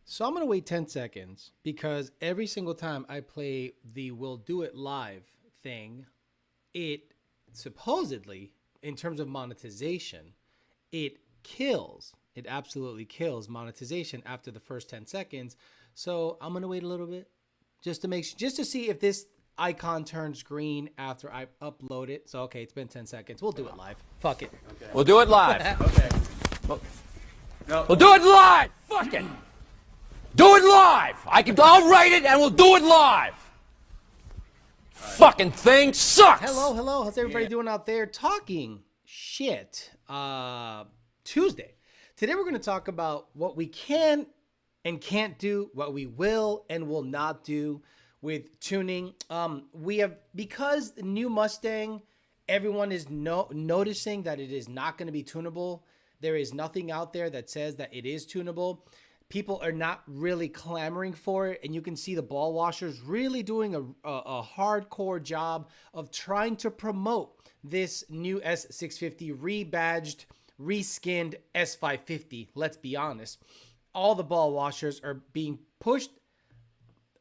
So I'm going to wait 10 seconds because every single time I play the We'll Do It Live thing, it supposedly, in terms of monetization, it kills. It absolutely kills monetization after the first 10 seconds. So I'm going to wait a little bit just to see if this icon turns green after I upload it. So, okay, it's been 10 seconds. We'll do it live. Fuck it. Okay. We'll do it live. Okay. We'll do it live. Fuck it. Do it live. I'll write it and we'll do it live. Fucking thing sucks. Hello. How's everybody doing out there? Talking shit. Tuesday. Today we're going to talk about what we can and can't do, what we will and will not do with tuning. We have, because the new Mustang, everyone is noticing that it is not going to be tunable. There is nothing out there that says that it is tunable. People are not really clamoring for it, and you can see the ball washers really doing a hardcore job of trying to promote this new S650 rebadged, reskinned S550. Let's be honest. All the ball washers are being pushed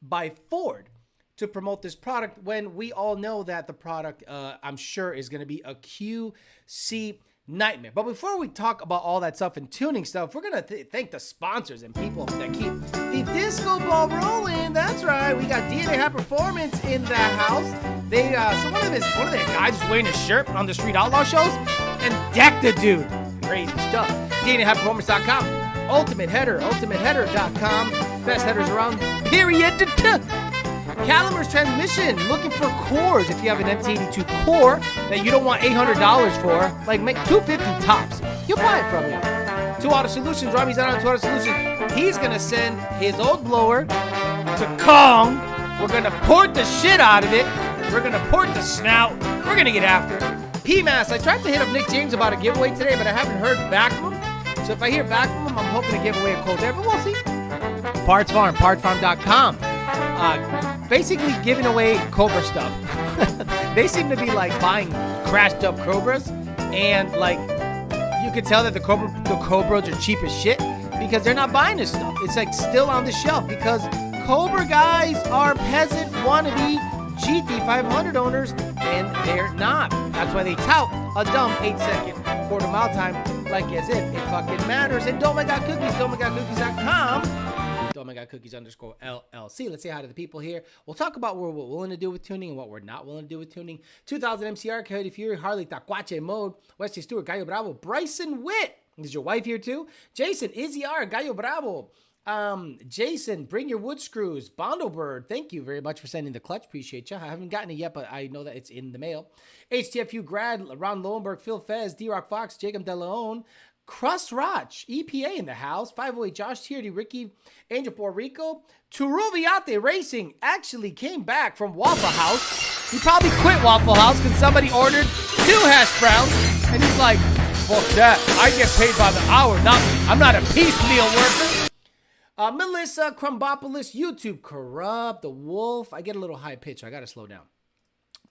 by Ford to promote this product when we all know that the product, I'm sure, is going to be a QC nightmare. But before we talk about all that stuff and tuning stuff, we're gonna thank the sponsors and people that keep the disco ball rolling. That's right, we got DNA High Performance in the house. They so one of their guys was wearing a shirt on the Street Outlaw shows and decked the dude. Crazy stuff. DNAHighPerformance.com. Ultimate Header, UltimateHeader.com. Best headers around. Period. Calamar's Transmission, looking for cores. If you have an MT82 core that you don't want $800 for, like make $250 tops, you'll buy it from you. Two Auto Solutions, Robbie's out on Two Auto Solutions. He's gonna send his old blower to Kong. We're gonna port the shit out of it. We're gonna port the snout. We're gonna get after it. PMAS, I tried to hit up Nick James about a giveaway today, but I haven't heard back from him. So if I hear back from him, I'm hoping to give away a cold air, but we'll see. Parts Farm, partsfarm.com. Basically giving away Cobra stuff. They seem to be like buying crashed up Cobras, and like you could tell that the Cobras are cheap as shit because they're not buying this stuff. It's like still on the shelf because Cobra guys are peasant wannabe GT500 owners, and they're not. That's why they tout a dumb 8-second quarter mile time like as if it fucking matters. And Don't Make Got Cookies, Don'tMakeGotCookies.com. @LLC. Let's say hi to the people here. We'll talk about what we're willing to do with tuning and what we're not willing to do with tuning. 2000 MCR, Coyote Fury, Harley, Taquache Mode, Wesley Stewart, Gallo Bravo, Bryson Witt. Is your wife here too? Jason, Izzy R, Gallo Bravo. Jason, bring your wood screws. Bondo Bird, thank you very much for sending the clutch. Appreciate you. I haven't gotten it yet, but I know that it's in the mail. HTFU grad, Ron Lowenberg, Phil Fez, D-Rock Fox, Jacob DeLeon, Crust Roch, EPA in the house, 508 Josh Tierney, Ricky, Angel Puerto Rico, Turuviate Racing actually came back from Waffle House. He probably quit Waffle House because somebody ordered 2 hash browns, and he's like, fuck that, I get paid by the hour, I'm not a piecemeal worker. Melissa Crumbopoulos, YouTube Corrupt, The Wolf, I get a little high pitch, I gotta slow down.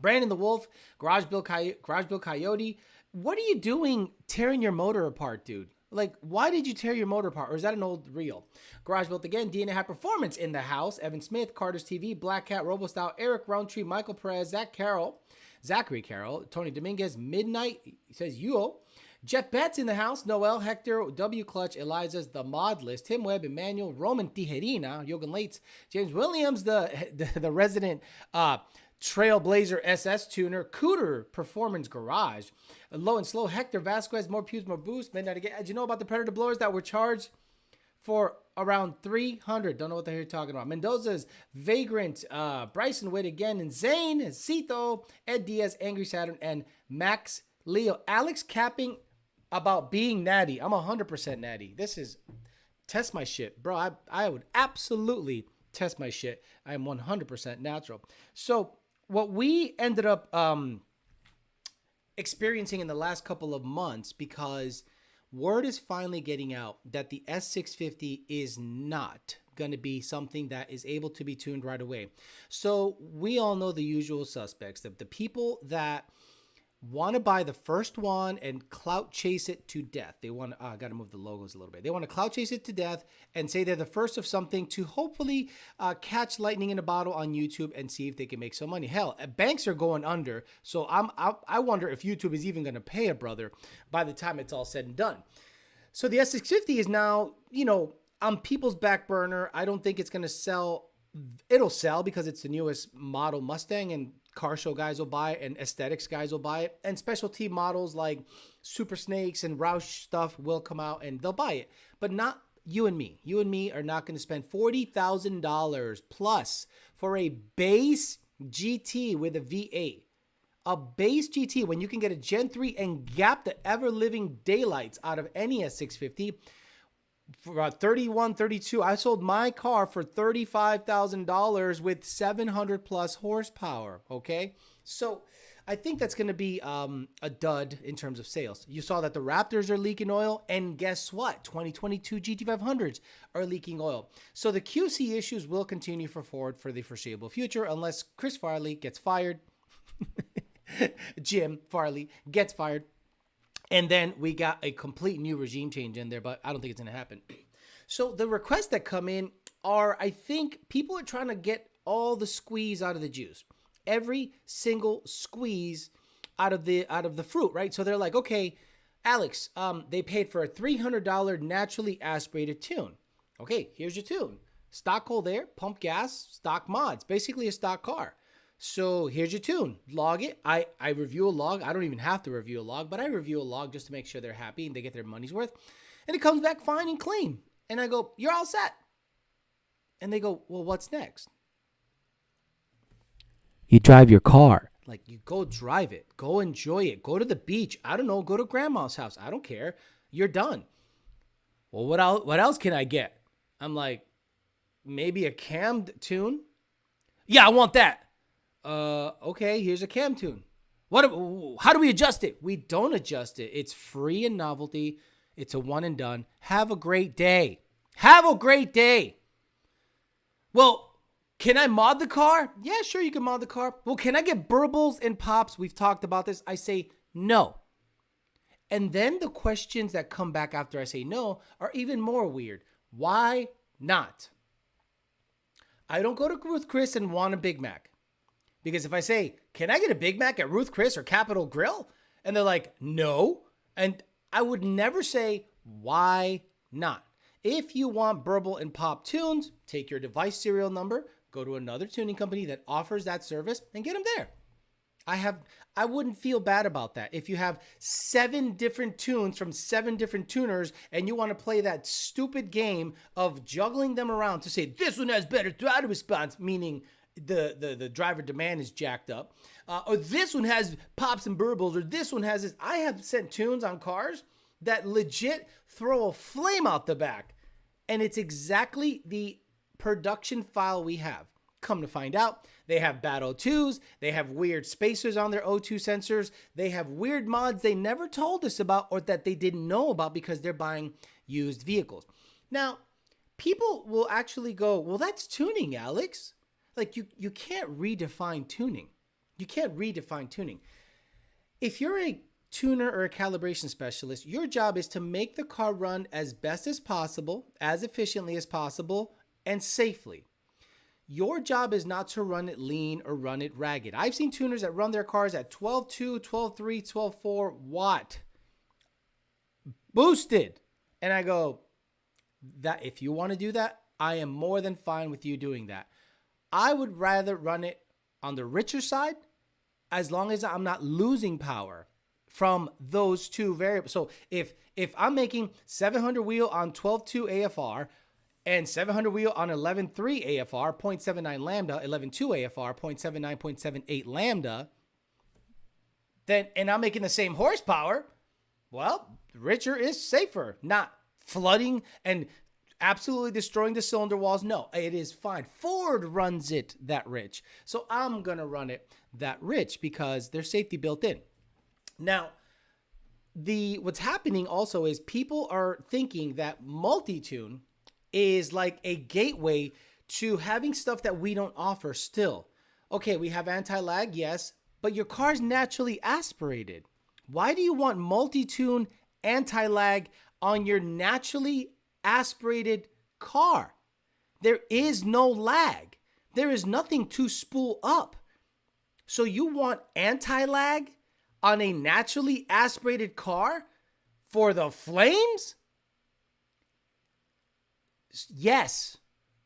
Brandon the Wolf, Garage Bill Coyote, what are you doing tearing your motor apart, dude? Like, why did you tear your motor apart? Or is that an old reel? Garage Built Again, DNA High Performance in the house. Evan Smith, Carter's TV, Black Cat, RoboStyle, Eric Roundtree, Michael Perez, Zachary Carroll, Tony Dominguez, Midnight, he says Yuo. Jeff Betts in the house, Noel, Hector, W Clutch, Eliza's The Mod List, Tim Webb, Emmanuel, Roman Tijerina, Yogan Lates, James Williams, the resident Trailblazer SS tuner, Cooter Performance Garage, Low and Slow, Hector Vasquez, More Pews, More Boost, Midnight Again. Did you know about the Predator blowers that were charged for around 300? Don't know what they're talking about. Mendoza's Vagrant, Bryson Witt again, and Zane, Cito, Ed Diaz, Angry Saturn, and Max Leo. Alex capping about being natty. I'm 100% natty. This is test my shit, bro. I would absolutely test my shit. I am 100% natural. So what we ended up experiencing in the last couple of months, because word is finally getting out that the S650 is not going to be something that is able to be tuned right away. So we all know the usual suspects, the people that want to buy the first one and clout chase it to death. They want to, I got to move the logos a little bit. They want to clout chase it to death and say they're the first of something to hopefully catch lightning in a bottle on YouTube and see if they can make some money. Hell, banks are going under. So I wonder if YouTube is even going to pay a brother by the time it's all said and done. So the S650 is now, on people's back burner. I don't think it's going to sell. It'll sell because it's the newest model Mustang, and car show guys will buy it, and aesthetics guys will buy it, and specialty models like Super Snakes and Roush stuff will come out and they'll buy it, but not you and me. You and me are not going to spend $40,000 plus for a base GT with a V8. A base GT when you can get a Gen 3 and gap the ever-living daylights out of any S650 for about 31, 32. I sold my car for $35,000 with 700 plus horsepower. Okay. So I think that's going to be a dud in terms of sales. You saw that the Raptors are leaking oil, and guess what? 2022 GT500s are leaking oil. So the QC issues will continue for Ford for the foreseeable future unless Chris Farley gets fired. Jim Farley gets fired. And then we got a complete new regime change in there, but I don't think it's going to happen. So the requests that come in are, I think people are trying to get all the squeeze out of the juice. Every single squeeze out of the fruit, right? So they're like, okay, Alex, they paid for a $300 naturally aspirated tune. Okay, here's your tune. Stock hole there, pump gas, stock mods, basically a stock car. So here's your tune. Log it. I review a log. I don't even have to review a log, but I review a log just to make sure they're happy and they get their money's worth. And it comes back fine and clean. And I go, you're all set. And they go, well, what's next? You drive your car. Like, you go drive it. Go enjoy it. Go to the beach. I don't know. Go to grandma's house. I don't care. You're done. Well, what else can I get? I'm like, maybe a cammed tune? Yeah, I want that. Okay, here's a cam tune. How do we adjust it? We don't adjust it. It's free and novelty. It's a one and done. Have a great day. Have a great day. Well, can I mod the car? Yeah, sure, you can mod the car. Well, can I get burbles and pops? We've talked about this. I say no. And then the questions that come back after I say no are even more weird. Why not? I don't go to Ruth Chris and want a Big Mac. Because if I say, can I get a Big Mac at Ruth Chris or Capitol Grill? And they're like, no. And I would never say, why not? If you want burble and pop tunes, take your device serial number, go to another tuning company that offers that service and get them there. I wouldn't feel bad about that. If you have 7 different tunes from 7 different tuners and you want to play that stupid game of juggling them around to say, this one has better throttle response, meaning the driver demand is jacked up, or this one has pops and burbles, or this one has this. I have sent tunes on cars that legit throw a flame out the back, and it's exactly the production file we have. Come to find out, they have bad O2s, they have weird spacers on their O2 sensors, they have weird mods they never told us about or that they didn't know about because they're buying used vehicles. Now, people will actually go, well, that's tuning, Alex. Like, you can't redefine tuning. You can't redefine tuning. If you're a tuner or a calibration specialist, your job is to make the car run as best as possible, as efficiently as possible, and safely. Your job is not to run it lean or run it ragged. I've seen tuners that run their cars at 12.2, 12.3, 12.4 watt. Boosted. And I go, that if you want to do that, I am more than fine with you doing that. I would rather run it on the richer side as long as I'm not losing power from those two variables. So if I'm making 700 wheel on 12.2 AFR and 700 wheel on 11.3 AFR, 0.79 lambda, 11.2 AFR, 0.79, 0.78 lambda, then, and I'm making the same horsepower, well, richer is safer, not flooding and absolutely destroying the cylinder walls. No, it is fine. Ford runs it that rich. So I'm going to run it that rich because there's safety built in. Now, what's happening also is people are thinking that multi-tune is like a gateway to having stuff that we don't offer still. Okay, we have anti-lag, yes. but your car's naturally aspirated. Why do you want multi-tune anti-lag on your naturally aspirated car? There is no lag. There is nothing to spool up. So you want anti-lag on a naturally aspirated car for the flames? Yes.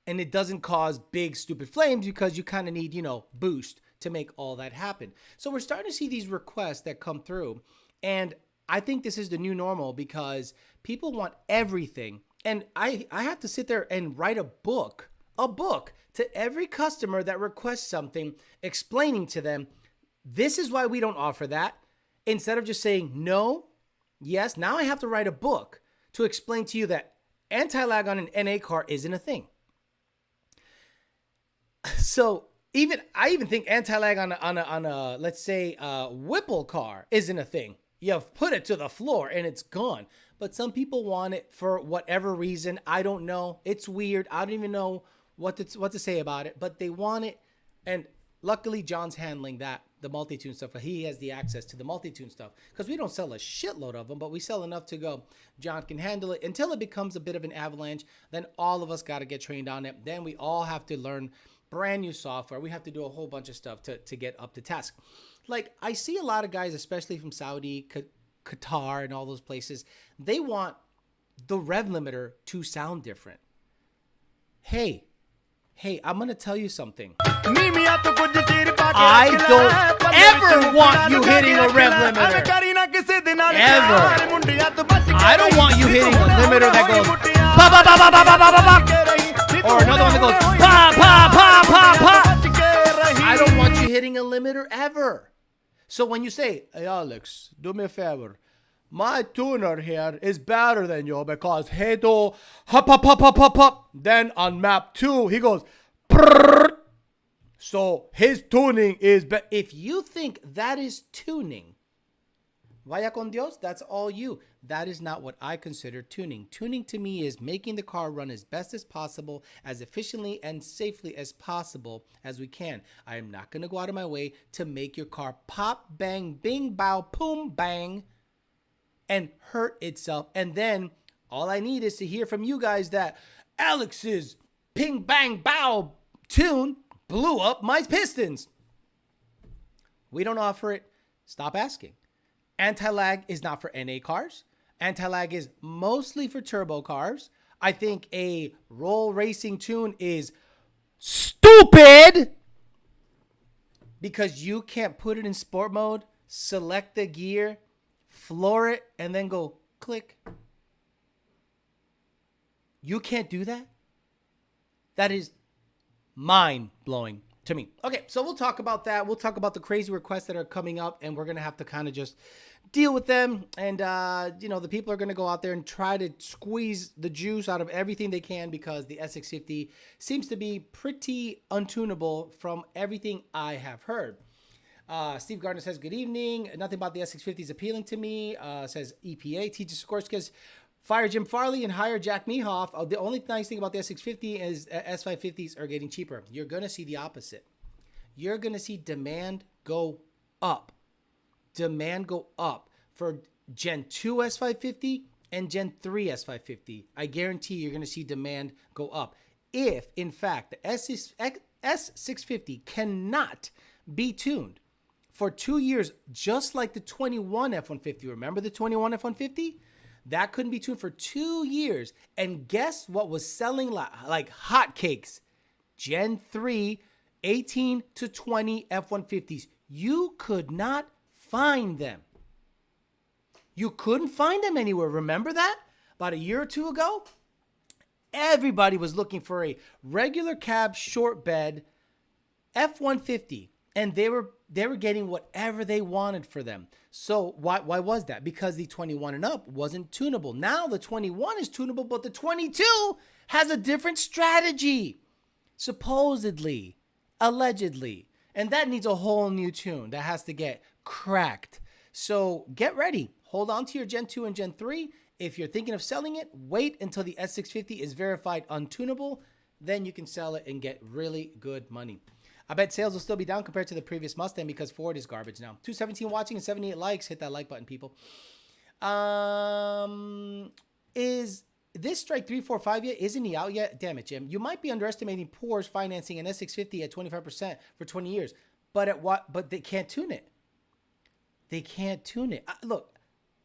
And it doesn't cause big, stupid flames because you kind of need, boost to make all that happen. So we're starting to see these requests that come through. And I think this is the new normal because people want everything. And I have to sit there and write a book to every customer that requests something, explaining to them, this is why we don't offer that. Instead of just saying no, yes, now I have to write a book to explain to you that anti-lag on an NA car isn't a thing. So I even think anti-lag on a let's say Whipple car isn't a thing. You put it to the floor and it's gone. But some people want it for whatever reason. I don't know. It's weird. I don't even know what to say about it. But they want it, and luckily John's handling that, the multi-tune stuff. He has the access to the multi-tune stuff because we don't sell a shitload of them, but we sell enough to go. John can handle it until it becomes a bit of an avalanche. Then all of us got to get trained on it. Then we all have to learn brand new software. We have to do a whole bunch of stuff to get up to task. Like, I see a lot of guys, especially from Saudi, Qatar, and all those places, they want the rev limiter to sound different. Hey, I'm going to tell you something. I don't ever want you hitting a rev limiter. Ever. I don't want you hitting a limiter that goes pa pa pa pa pa pa pa pa, or another one that goes pa pa pa pa pa. I don't want you hitting a limiter ever. So when you say, hey Alex, do me a favor, my tuner here is better than you because he do hop hop hop hop hop hop. Then on map 2 he goes prrrr. So his tuning is better. If you think that is tuning, vaya con Dios, that's all you. That is not what I consider tuning. Tuning to me is making the car run as best as possible, as efficiently and safely as possible as we can. I am not going to go out of my way to make your car pop, bang, bing, bow, boom, bang, and hurt itself. And then all I need is to hear from you guys that Alex's ping, bang, bow tune blew up my pistons. We don't offer it. Stop asking. Anti-lag is not for NA cars. Anti-lag is mostly for turbo cars. I think a roll racing tune is stupid because you can't put it in sport mode, select the gear, floor it, and then go click. You can't do that? That is mind-blowing to me. Okay, so we'll talk about that. We'll talk about the crazy requests that are coming up, and we're going to have to kind of just deal with them. And, the people are going to go out there and try to squeeze the juice out of everything they can because the S650 seems to be pretty untunable from everything I have heard. Steve Gardner says, good evening. Nothing about the S650 is appealing to me, says EPA. TJ Sikorsky, fire Jim Farley and hire Jack Mehoff. The only nice thing about the S650 is S550s are getting cheaper. You're going to see the opposite. You're going to see demand go up. Demand go up for Gen 2 S550 and Gen 3 S550. I guarantee you're going to see demand go up. If, in fact, the S650 cannot be tuned for 2 years, just like the 21 F-150. Remember the 21 F-150? That couldn't be tuned for 2 years. And guess what was selling like hotcakes? Gen 3, 18 to 20 F-150s. You could not find them. You couldn't find them anywhere. Remember that? About a year or two ago? Everybody was looking for a regular cab short bed F-150. And they were getting whatever they wanted for them. So why was that? Because the 21 and up wasn't tunable. Now the 21 is tunable, but the 22 has a different strategy. Supposedly, allegedly. And that needs a whole new tune that has to get cracked. So get ready. Hold on to your Gen 2 and Gen 3. If you're thinking of selling it, wait until the S650 is verified untunable. Then you can sell it and get really good money. I bet sales will still be down compared to the previous Mustang because Ford is garbage now. 217 watching and 78 likes. Hit that like button, people. Is this strike 345 yet? Isn't he out yet? Damn it, Jim. You might be underestimating Porsche financing an S650 at 25% for 20 years. But at what? But they can't tune it. They can't tune it. Look,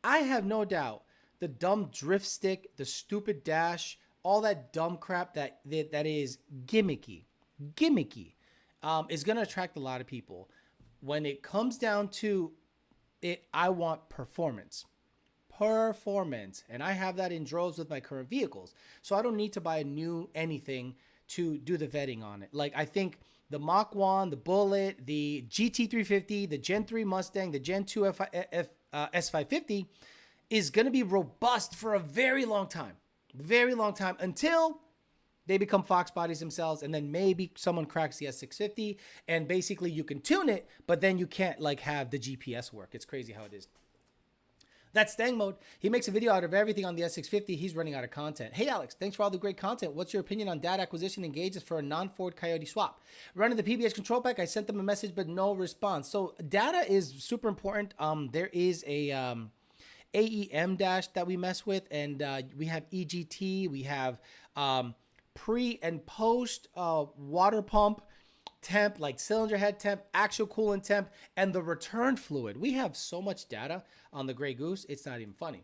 I have no doubt the dumb drift stick, the stupid dash, all that dumb crap that is gimmicky, is going to attract a lot of people. When it comes down to it, I want performance. And I have that in droves with my current vehicles. So I don't need to buy a new anything to do the vetting on it. Like, I think the Mach 1, the Bullet, the GT350, the Gen 3 Mustang, the Gen 2 S550 is going to be robust for a very long time. Very long time until they become Fox bodies themselves, and then maybe someone cracks the S650 and basically you can tune it, but then you can't like have the GPS work. It's crazy how it is. That's Stang Mode. He makes a video out of everything on the S650. He's running out of content. Hey, Alex, thanks for all the great content. What's your opinion on data acquisition engages for a non-Ford Coyote swap? Running the PBH control pack, I sent them a message, but no response. So data is super important. There is a AEM dash that we mess with, and we have EGT. We have pre and post water pump temp, like cylinder head temp, actual coolant temp, and the return fluid. We have so much data on the Grey Goose, it's not even funny.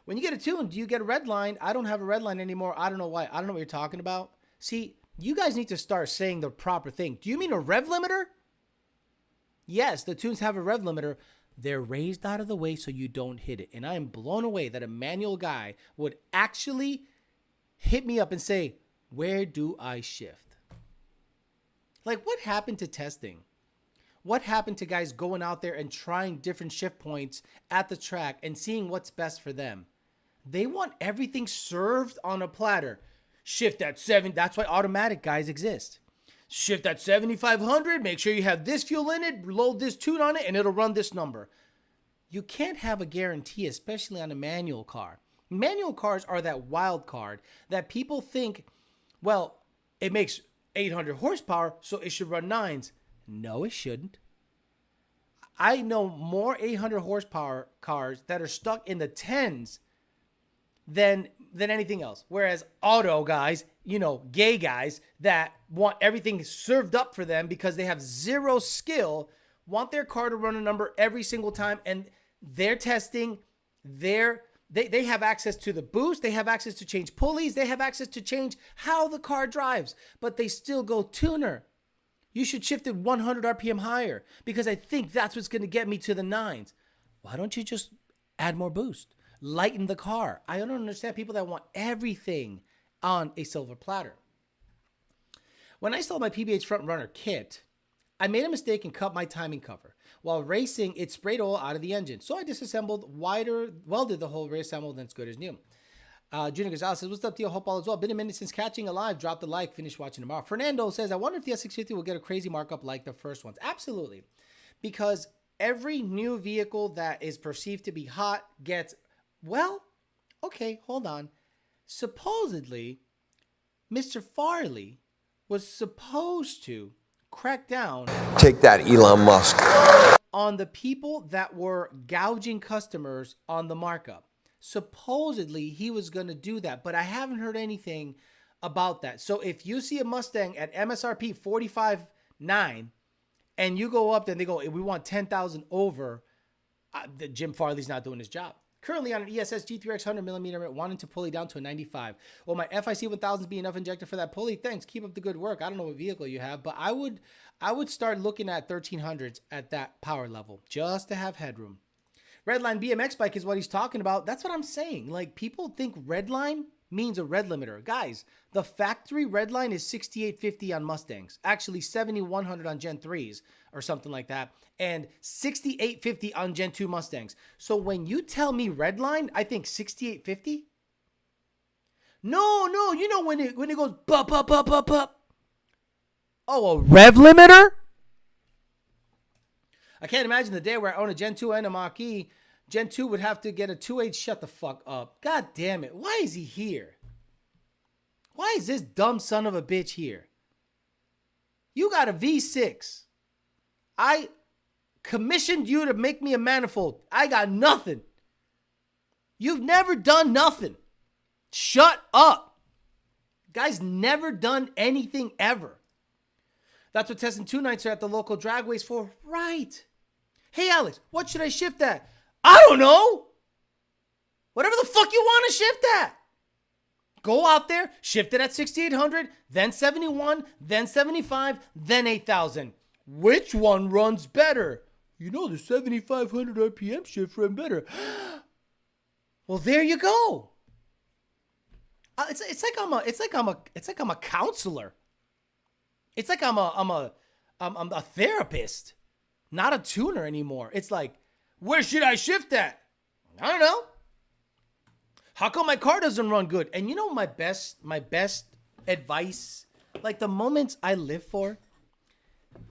When you get a tune, do you get a red line? I don't have a red line anymore. I don't know why. I don't know what you're talking about. See, you guys need to start saying the proper thing. Do you mean a rev limiter? Yes, the tunes have a rev limiter. They're raised out of the way so you don't hit it. And I am blown away that a manual guy would actually hit me up and say, where do I shift? Like, what happened to testing? What happened to guys going out there and trying different shift points at the track and seeing what's best for them? They want everything served on a platter. Shift at 7. That's why automatic guys exist. Shift at 7,500. Make sure you have this fuel in it. Load this tune on it, and it'll run this number. You can't have a guarantee, especially on a manual car. Manual cars are that wild card that people think, well, it makes 800 horsepower, so it should run 9s. No, it shouldn't. I know more 800 horsepower cars that are stuck in the 10s than anything else. Whereas auto guys, gay guys that want everything served up for them because they have zero skill, want their car to run a number every single time, and they're testing, they have access to the boost, they have access to change pulleys, they have access to change how the car drives, but they still go tuner. You should shift it 100 RPM higher because I think that's what's going to get me to the 9s. Why don't you just add more boost? Lighten the car. I don't understand people that want everything on a silver platter. When I installed my PBH Front Runner kit, I made a mistake and cut my timing cover. While racing, it sprayed oil out of the engine. So I disassembled, welded the whole, reassembled, and it's good as new. Junior Gonzalez says, what's up, Theo? Hope all is well. Been a minute since catching alive. Drop the like. Finish watching tomorrow. Fernando says, I wonder if the S650 will get a crazy markup like the first ones. Absolutely. Because every new vehicle that is perceived to be hot gets, well, okay, hold on. Supposedly, Mr. Farley was supposed to crack down. Take that, Elon Musk. On the people that were gouging customers on the markup. Supposedly, he was going to do that, but I haven't heard anything about that. So if you see a Mustang at MSRP 45.9 and you go up there and they go, we want 10,000 over, Jim Farley's not doing his job. Currently on an ESS G3X 100mm, wanting to pulley down to a 95. Will my FIC 1000s be enough injector for that pulley? Thanks. Keep up the good work. I don't know what vehicle you have, but I would start looking at 1300s at that power level just to have headroom. Redline BMX bike is what he's talking about. That's what I'm saying. Like, people think redline means a red limiter. Guys, the factory redline is 6850 on Mustangs. Actually, 7100 on Gen 3s or something like that. And 6850 on Gen 2 Mustangs. So when you tell me redline, I think 6850? No, you know when it goes bup, bup, bup, bup, bup. Oh, a rev limiter? I can't imagine the day where I own a Gen 2 and a Mach-E. Gen 2 would have to get a 2.8. Shut the fuck up. God damn it. Why is he here? Why is this dumb son of a bitch here? You got a V6. I commissioned you to make me a manifold. I got nothing. You've never done nothing. Shut up. Guy's never done anything ever. That's what testing 2 nights are at the local dragways for. Right. Hey, Alex, what should I shift at? I don't know. Whatever the fuck you want to shift at. Go out there, shift it at 6,800, then 71, then 75, then 8,000. Which one runs better? You know, the 7,500 RPM shift run better. Well, there you go. It's like I'm a counselor. It's like I'm a therapist, not a tuner anymore. It's like, where should I shift at? I don't know. How come my car doesn't run good? And you know my best advice, like the moments I live for.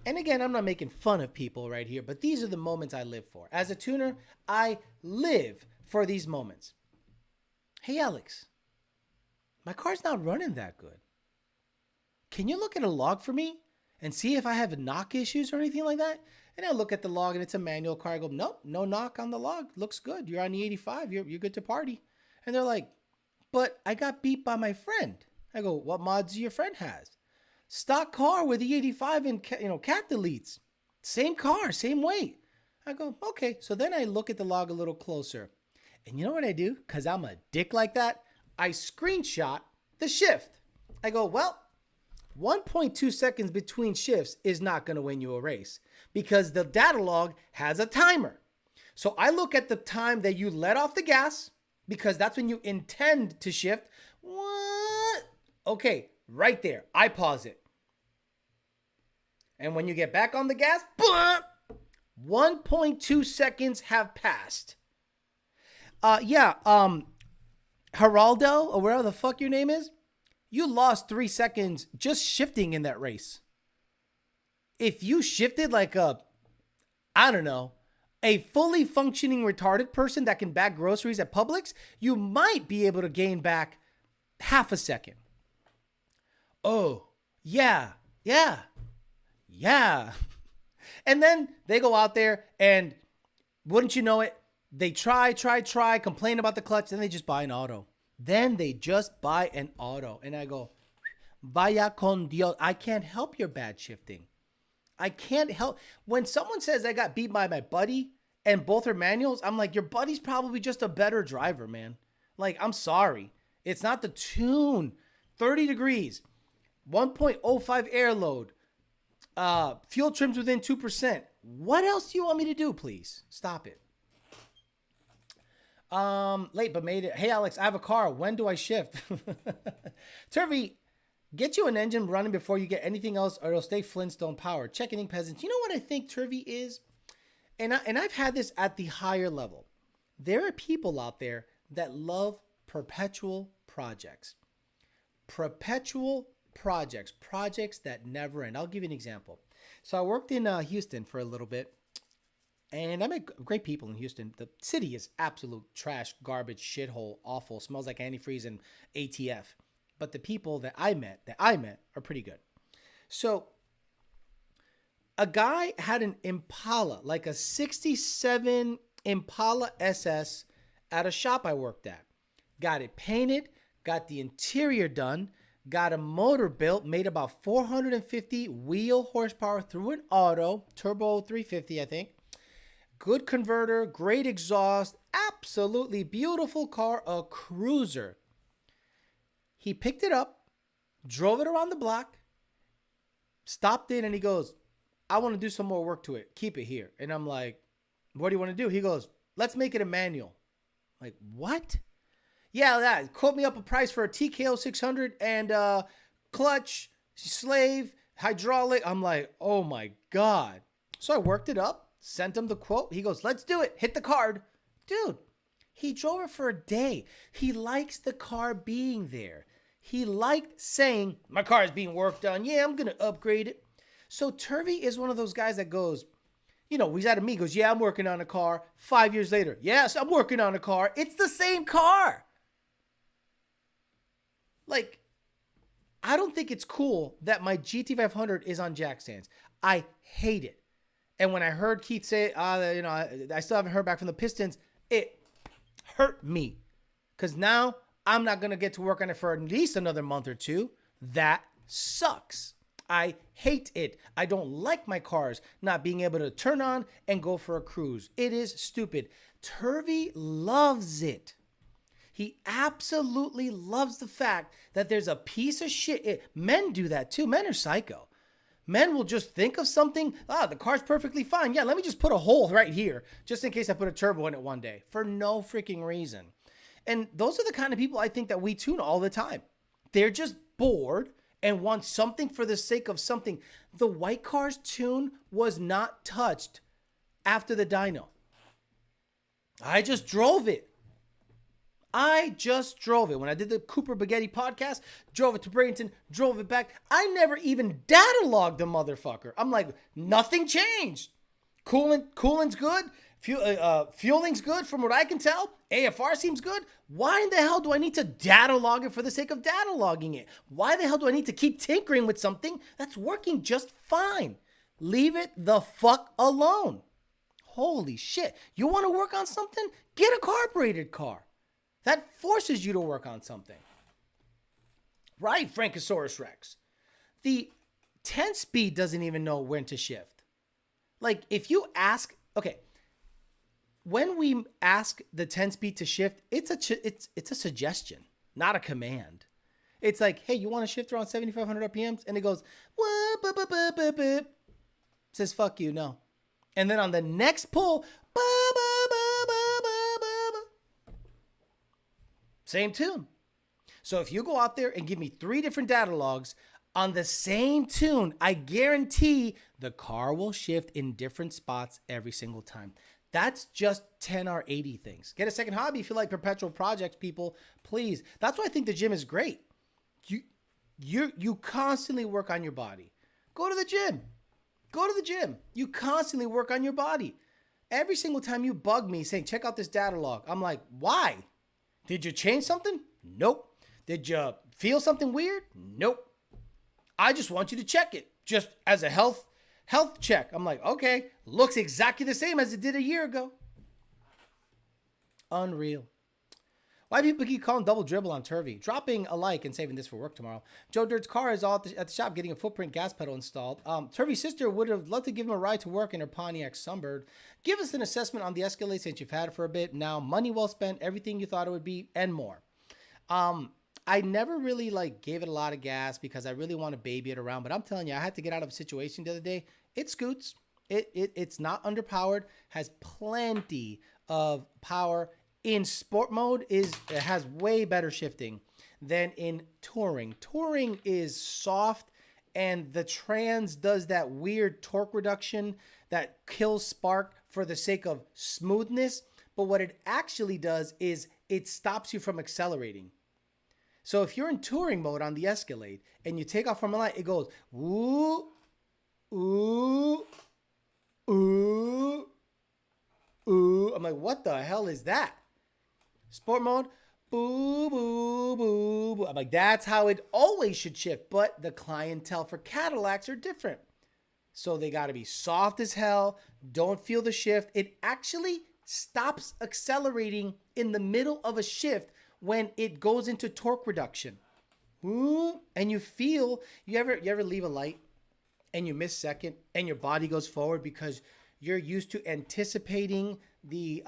And again, I'm not making fun of people right here, but these are the moments I live for. As a tuner, I live for these moments. Hey, Alex, my car's not running that good. Can you look at a log for me and see if I have knock issues or anything like that? And I look at the log and it's a manual car. I go, nope, no knock on the log. Looks good. You're on the 85. You're good to party. And they're like, but I got beat by my friend. I go, what mods do your friend has? Stock car with the 85 and cat deletes. Same car, same weight. I go, okay. So then I look at the log a little closer. And you know what I do? Because I'm a dick like that. I screenshot the shift. I go, well, 1.2 seconds between shifts is not going to win you a race because the data log has a timer. So I look at the time that you let off the gas because that's when you intend to shift. What? Okay, right there. I pause it. And when you get back on the gas, 1.2 seconds have passed. Geraldo, or wherever the fuck your name is, you lost 3 seconds just shifting in that race. If you shifted like a fully functioning retarded person that can bag groceries at Publix, you might be able to gain back half a second. Oh, yeah. And then they go out there and wouldn't you know it, they try, complain about the clutch, then they just buy an auto. And I go, vaya con Dios. I can't help your bad shifting. I can't help. When someone says I got beat by my buddy and both are manuals, I'm like, your buddy's probably just a better driver, man. Like, I'm sorry. It's not the tune. 30 degrees, 1.05 air load, fuel trims within 2%. What else do you want me to do, please? Stop it. Late but made it. Hey, Alex, I have a car. When do I shift? Turvey, get you an engine running before you get anything else or it'll stay Flintstone powered. Checking peasants. You know what I think Turvey is? And I've had this at the higher level. There are people out there that love perpetual projects. Projects that never end. I'll give you an example. So I worked in Houston for a little bit. And I met great people in Houston. The city is absolute trash, garbage, shithole, awful, smells like antifreeze and ATF. But the people that I met are pretty good. So a guy had an Impala, like a 67 Impala SS at a shop I worked at. Got it painted, got the interior done, got a motor built, made about 450 wheel horsepower through an auto, turbo 350, I think. Good converter, great exhaust, absolutely beautiful car, a cruiser. He picked it up, drove it around the block, stopped in, and he goes, I want to do some more work to it. Keep it here. And I'm like, what do you want to do? He goes, let's make it a manual. I'm like, what? Yeah, that. Quote me up a price for a TKO 600 and clutch, slave, hydraulic. I'm like, oh my God. So I worked it up. Sent him the quote. He goes, let's do it. Hit the card. Dude, he drove it for a day. He likes the car being there. He liked saying, my car is being worked on. Yeah, I'm going to upgrade it. So Turvey is one of those guys that goes, he's at a meet. He goes, yeah, I'm working on a car. 5 years later, yes, I'm working on a car. It's the same car. Like, I don't think it's cool that my GT500 is on jack stands. I hate it. And when I heard Keith say, I still haven't heard back from the Pistons, it hurt me. Because now I'm not going to get to work on it for at least another month or two. That sucks. I hate it. I don't like my cars not being able to turn on and go for a cruise. It is stupid. Turvey loves it. He absolutely loves the fact that there's a piece of shit. Men do that too. Men are psycho. Men will just think of something. The car's perfectly fine. Yeah, let me just put a hole right here just in case I put a turbo in it one day for no freaking reason. And those are the kind of people I think that we tune all the time. They're just bored and want something for the sake of something. The White Cars tune was not touched after the dyno. I just drove it. When I did the Cooper Baghetti podcast, drove it to Bradenton, drove it back. I never even data logged the motherfucker. I'm like, nothing changed. Cooling's good. Fueling's good from what I can tell. AFR seems good. Why in the hell do I need to data log it for the sake of data logging it? Why the hell do I need to keep tinkering with something that's working just fine? Leave it the fuck alone. Holy shit. You want to work on something? Get a carbureted car. That forces you to work on something. Right, Frankosaurus Rex. The 10-speed doesn't even know when to shift. Like, if you ask... Okay, when we ask the 10-speed to shift, it's a suggestion, not a command. It's like, hey, you want to shift around 7,500 RPMs? And it goes, whoop, boop, boop, boop, boop, boop. Says, fuck you, no. And then on the next pull, same tune. So if you go out there and give me 3 different data logs on the same tune, I guarantee the car will shift in different spots every single time. That's just 10R80 things. Get a second hobby if you like perpetual projects, people. Please. That's why I think the gym is great. You constantly work on your body. Go to the gym. You constantly work on your body. Every single time you bug me saying, check out this data log, I'm like, why? Did you change something? Nope. Did you feel something weird? Nope. I just want you to check it just as a health check. I'm like, okay, looks exactly the same as it did a year ago. Unreal. Why people keep calling double dribble on Turvey? Dropping a like and saving this for work tomorrow. Joe Dirt's car is all at the shop getting a footprint gas pedal installed. Turvey's sister would have loved to give him a ride to work in her Pontiac Sunbird. Give us an assessment on the Escalade since you've had it for a bit. Now, money well spent, everything you thought it would be, and more. I never really gave it a lot of gas because I really want to baby it around. But I'm telling you, I had to get out of a situation the other day. It scoots. It's not underpowered. Has plenty of power. In sport mode, it has way better shifting than in touring. Touring is soft, and the trans does that weird torque reduction that kills spark for the sake of smoothness. But what it actually does is it stops you from accelerating. So if you're in touring mode on the Escalade and you take off from a line, it goes ooh, ooh, ooh, ooh. I'm like, what the hell is that? Sport mode, boo, boo, boo, boo. I'm like, that's how it always should shift. But the clientele for Cadillacs are different. So they got to be soft as hell. Don't feel the shift. It actually stops accelerating in the middle of a shift when it goes into torque reduction. Ooh, and you feel, you ever leave a light and you miss second and your body goes forward because you're used to anticipating the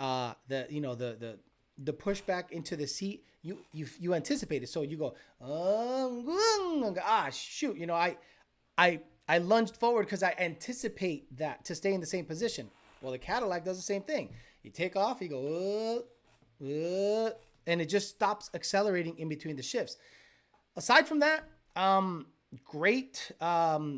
pushback into the seat. You anticipate it, so you go, shoot. I lunged forward because I anticipate that to stay in the same position. Well, the Cadillac does the same thing. You take off, you go, and it just stops accelerating in between the shifts. Aside from that, great. I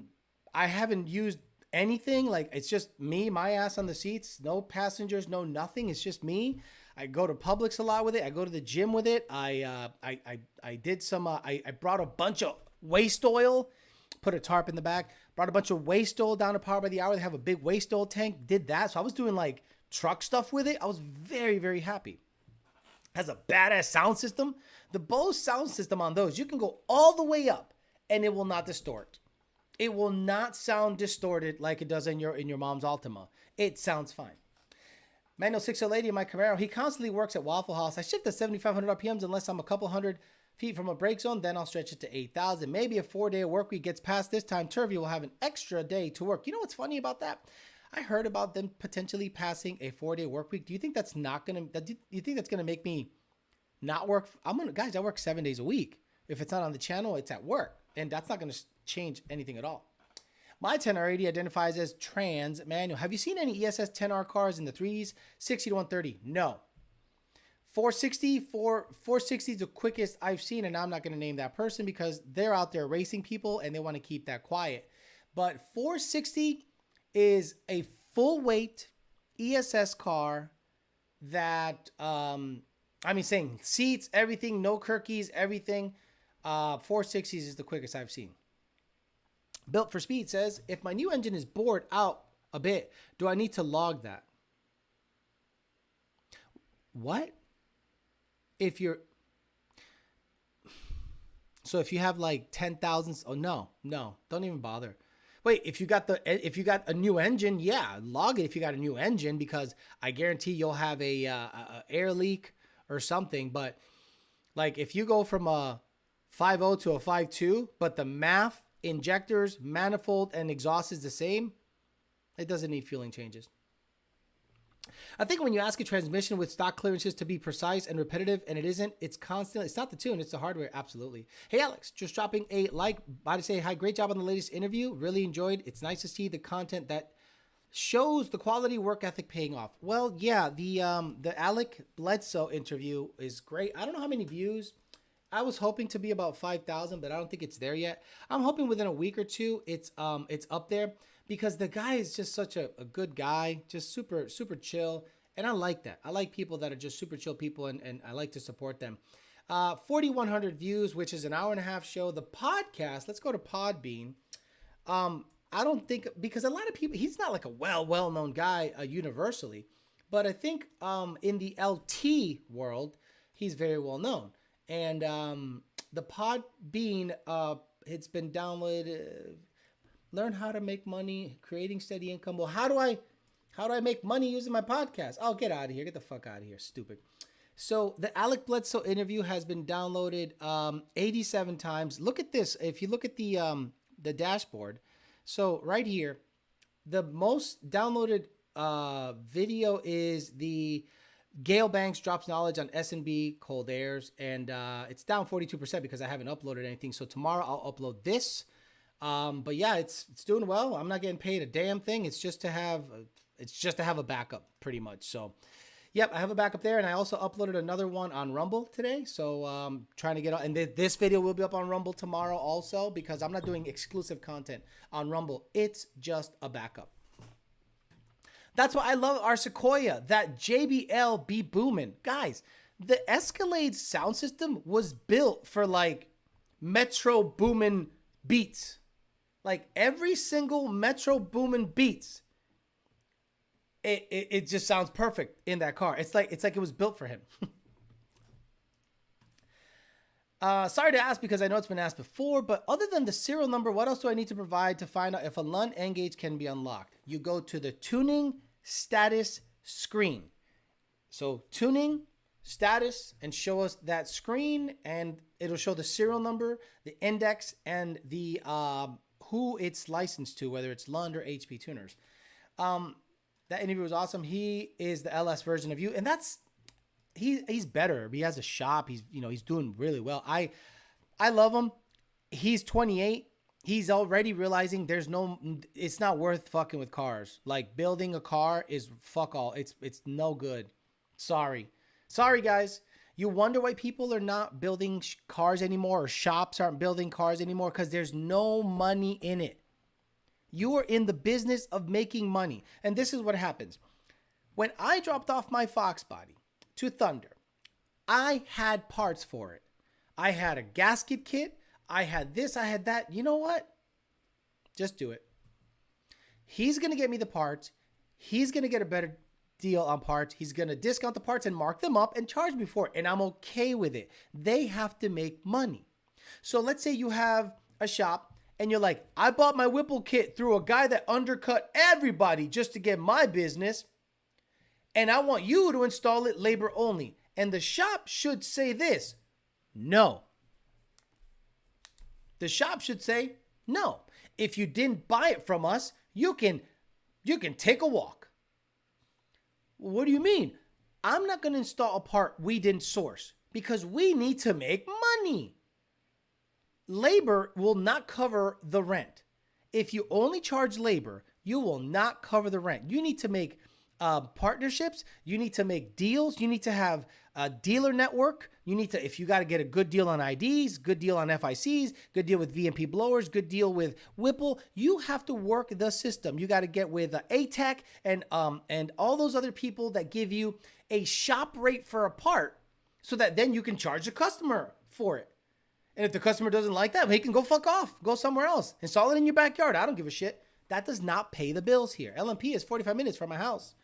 haven't used anything. It's just me, my ass on the seats, no passengers, no nothing. It's just me. I go to Publix a lot with it. I go to the gym with it. I did some, I brought a bunch of waste oil, put a tarp in the back, brought a bunch of waste oil down to Power by the Hour. They have a big waste oil tank, did that. So I was doing truck stuff with it. I was very, very happy. Has a badass sound system. The Bose sound system on those, you can go all the way up and it will not distort. It will not sound distorted like it does in your mom's Altima. It sounds fine. Manual 680 in my Camaro, he constantly works at Waffle House. I shift to 7,500 RPMs unless I'm a couple hundred feet from a brake zone, then I'll stretch it to 8,000. Maybe a 4-day work week gets past this time, Turvey will have an extra day to work. You know what's funny about that? I heard about them potentially passing a 4-day work week. Do you think that's not gonna? Do you think that's gonna make me not work? Guys, I work 7 days a week. If it's not on the channel, it's at work, and that's not gonna change anything at all. My 10R80 identifies as trans manual. Have you seen any ESS 10R cars in the 3s? 60 to 130? No. 460 is the quickest I've seen, and I'm not going to name that person because they're out there racing people and they want to keep that quiet. But 460 is a full weight ESS car that, saying seats, everything, no Kirkies, everything. 460s is the quickest I've seen. Built for Speed says, if my new engine is bored out a bit, do I need to log that? What? If you have like 10,000, no, don't even bother. Wait, if you got a new engine, yeah, log it if you got a new engine, because I guarantee you'll have a air leak or something. But like if you go from a 5.0 to a 5.2, but the MAF, injectors, manifold, and exhaust is the same, it doesn't need fueling changes. I think when you ask a transmission with stock clearances to be precise and repetitive, and it isn't, it's not the tune, it's the hardware. Absolutely. Hey, Alex, just dropping a like by to say hi. Great job on the latest interview. Really enjoyed. It's nice to see the content that shows the quality work ethic paying off. Well, yeah, the Alec Bledsoe interview is great. I don't know how many views. I was hoping to be about 5,000, but I don't think it's there yet. I'm hoping within a week or two it's up there, because the guy is just such a good guy, just super, super chill. And I like that. I like people that are just super chill people, and I like to support them. 4,100 views, which is an hour and a half show. The podcast, let's go to Podbean. I don't think, because a lot of people, he's not like a well-known guy universally, but I think in the LT world, he's very well known. And the Podbean, it's been downloaded. Learn how to make money, creating steady income. Well, how do I make money using my podcast? Oh, get out of here. Get the fuck out of here. Stupid. So the Alec Bledsoe interview has been downloaded 87 times. Look at this. If you look at the dashboard. So right here, the most downloaded video is the Gail Banks drops knowledge on S&B Cold Airs, and it's down 42% because I haven't uploaded anything. So tomorrow I'll upload this. But yeah, it's doing well. I'm not getting paid a damn thing. It's just to have a backup, pretty much. So, yep, I have a backup there, and I also uploaded another one on Rumble today. So, trying to get on, and this video will be up on Rumble tomorrow also, because I'm not doing exclusive content on Rumble. It's just a backup. That's why I love our Sequoia. That JBL be booming, guys. The Escalade sound system was built for like Metro Boomin beats. Like every single Metro Boomin beats, it just sounds perfect in that car. It's like it was built for him. Sorry to ask because I know it's been asked before, but other than the serial number, what else do I need to provide to find out if a Lund N-Gage can be unlocked? You go to the tuning status screen. So tuning status, and show us that screen, and it'll show the serial number, the index, and the who it's licensed to, whether it's Lund or HP tuners. That interview was awesome. He is the LS version of you, and he's better. He has a shop. He's doing really well. I love him. He's 28. He's already realizing it's not worth fucking with cars. Like building a car is fuck all. It's no good. Sorry guys. You wonder why people are not building cars anymore, or shops aren't building cars anymore, because there's no money in it. You are in the business of making money. And this is what happens. When I dropped off my Fox body to Thunder, I had parts for it. I had a gasket kit. I had this, I had that. You know what? Just do it. He's going to get me the parts. He's going to get a better deal on parts. He's going to discount the parts and mark them up and charge me for it. And I'm okay with it. They have to make money. So let's say you have a shop and you're like, I bought my Whipple kit through a guy that undercut everybody just to get my business, and I want you to install it labor only. And the shop should say this: no. The shop should say no. If you didn't buy it from us, you can take a walk. What do you mean? I'm not going to install a part we didn't source because we need to make money. Labor will not cover the rent. If you only charge labor, you will not cover the rent. You need to make partnerships. You need to make deals. You need to have a dealer network. You need to, if you got to get a good deal on IDs, good deal on FICs, good deal with VMP blowers, good deal with Whipple, you have to work the system. You got to get with ATEC and all those other people that give you a shop rate for a part so that then you can charge the customer for it. And if the customer doesn't like that, he can go fuck off, go somewhere else, install it in your backyard. I don't give a shit. That does not pay the bills here. LMP is 45 minutes from my house.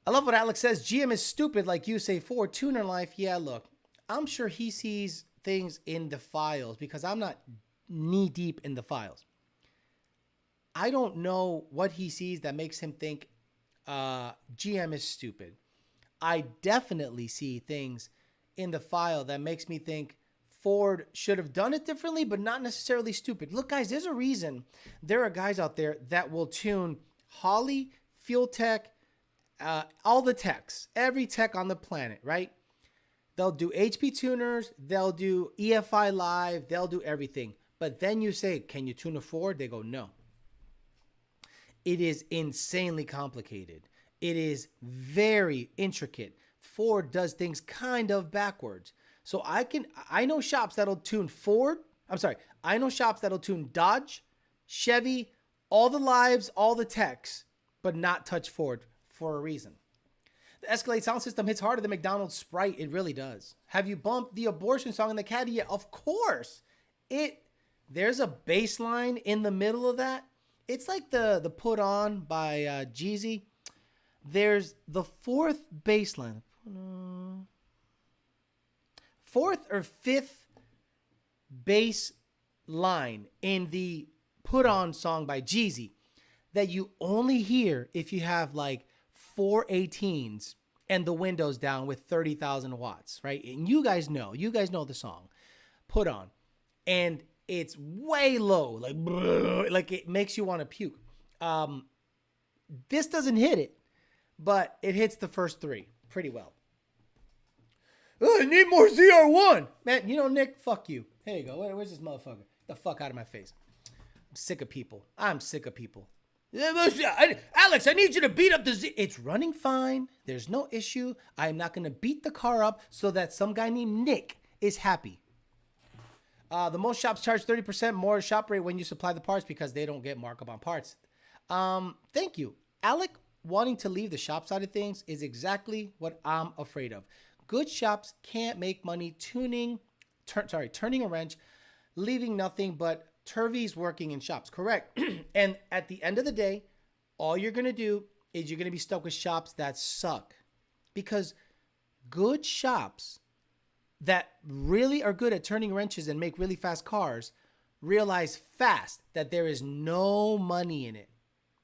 I love what Alex says. GM is stupid like you say. Ford tuner life. Yeah, look, I'm sure he sees things in the files because I'm not knee deep in the files. I don't know what he sees that makes him think GM is stupid. I definitely see things in the file that makes me think Ford should have done it differently, but not necessarily stupid. Look, guys, there's a reason there are guys out there that will tune Holley, Fuel Tech, all the techs, every tech on the planet, right? They'll do HP tuners, they'll do EFI Live, they'll do everything. But then you say, can you tune a Ford? They go, no. It is insanely complicated. It is very intricate. Ford does things kind of backwards. So I know shops that'll tune Ford. I know shops that'll tune Dodge, Chevy, all the Lives, all the techs, but not touch Ford for a reason. The Escalade sound system hits harder than McDonald's Sprite. It really does. Have you bumped the abortion song in the caddy yet? Of course. There's a bass line in the middle of that. It's like the Put On by Jeezy. There's the fourth bass line. Fourth or fifth bass line in the Put On song by Jeezy that you only hear if you have like 418s and the windows down with 30,000 watts, right? And you guys know the song Put On, and it's way low, like it makes you want to puke. This doesn't hit it, but it hits the first three pretty well. Oh, I need more ZR1. Man, you know, Nick, fuck you. Here you go. Where's this motherfucker? Get the fuck out of my face. I'm sick of people. Alex, I need you to beat up the Z. It's running fine. There's no issue. I'm not going to beat the car up so that some guy named Nick is happy. The most shops charge 30% more shop rate when you supply the parts because they don't get markup on parts. Thank you. Alec wanting to leave the shop side of things is exactly what I'm afraid of. Good shops can't make money turning a wrench, leaving nothing but turvies working in shops. Correct. And at the end of the day, all you're going to do is you're going to be stuck with shops that suck. Because good shops that really are good at turning wrenches and make really fast cars realize fast that there is no money in it.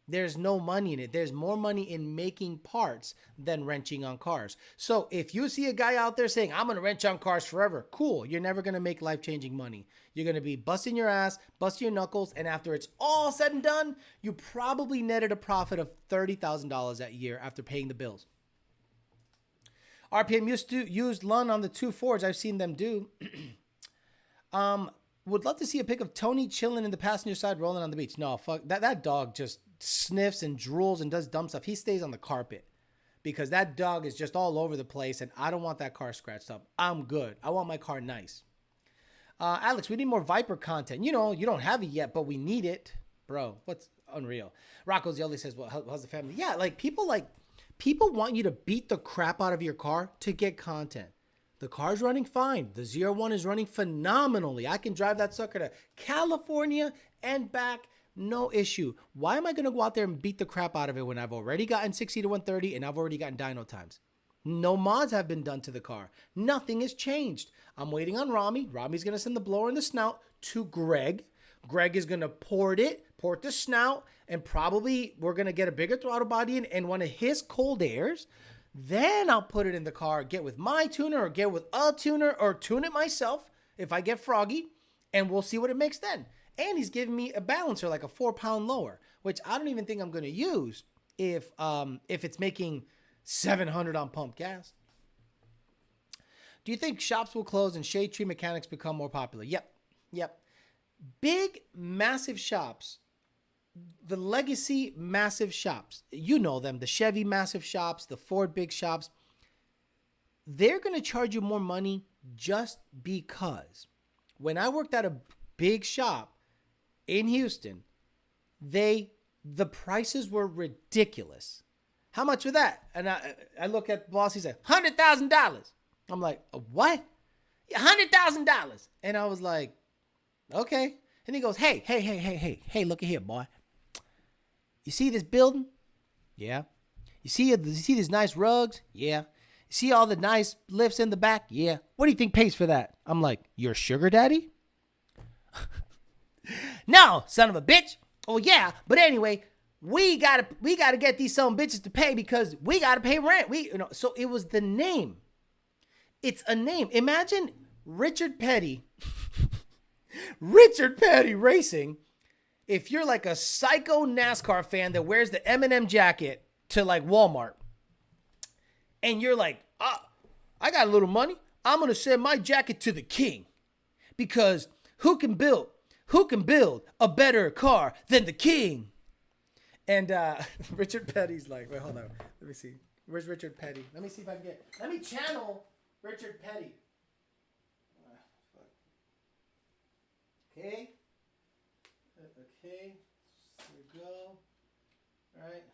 There's no money in it. There's more money in making parts than wrenching on cars. So if you see a guy out there saying, I'm going to wrench on cars forever, cool. You're never going to make life-changing money. You're going to be busting your ass, busting your knuckles, and after it's all said and done, you probably netted a profit of $30,000 that year after paying the bills. RPM used to use Lund on the two Fords. I've seen them do. Would love to see a pic of Tony chilling in the passenger side, rolling on the beach. No, fuck. That dog just sniffs and drools and does dumb stuff. He stays on the carpet because that dog is just all over the place, and I don't want that car scratched up. I'm good. I want my car nice. Alex, we need more Viper content. You know, you don't have it yet, but we need it. Bro, what's unreal? Rocco Zelli says, well, how's the family? Yeah, people want you to beat the crap out of your car to get content. The car's running fine. The ZR1 is running phenomenally. I can drive that sucker to California and back, no issue. Why am I going to go out there and beat the crap out of it when I've already gotten 60 to 130 and I've already gotten dyno times? No mods have been done to the car. Nothing has changed. I'm waiting on Rami. Rami's going to send the blower in the snout to Greg. Greg is going to port the snout, and probably we're going to get a bigger throttle body and one of his cold airs. Then I'll put it in the car, get with my tuner or get with a tuner or tune it myself if I get froggy, and we'll see what it makes then. And he's giving me a balancer, like a 4-pound lower, which I don't even think I'm going to use if it's making 700 on pump gas. Do you think shops will close and shade tree mechanics become more popular? Yep. Big, massive shops, the legacy massive shops, you know them, the Chevy massive shops, the Ford big shops, they're going to charge you more money just because. When I worked at a big shop in Houston, the prices were ridiculous. How much for that? And I look at the boss, he said, $100,000. I'm like, what? $100,000. And I was like, okay. And he goes, hey, look at here, boy. You see this building? Yeah. You see these nice rugs? Yeah. You see all the nice lifts in the back? Yeah. What do you think pays for that? I'm like, your sugar daddy? No, son of a bitch. Oh yeah, but anyway, we gotta get these some bitches to pay because we gotta pay rent. So it was the name. It's a name. Imagine Richard Petty racing. If you're like a psycho NASCAR fan that wears the Eminem jacket to like Walmart, and you're like, I got a little money. I'm gonna send my jacket to the king because who can build a better car than the king? And Richard Petty's like, wait, hold on. Let me see. Where's Richard Petty? Let me see if I can let me channel Richard Petty. Okay. There we go. All right.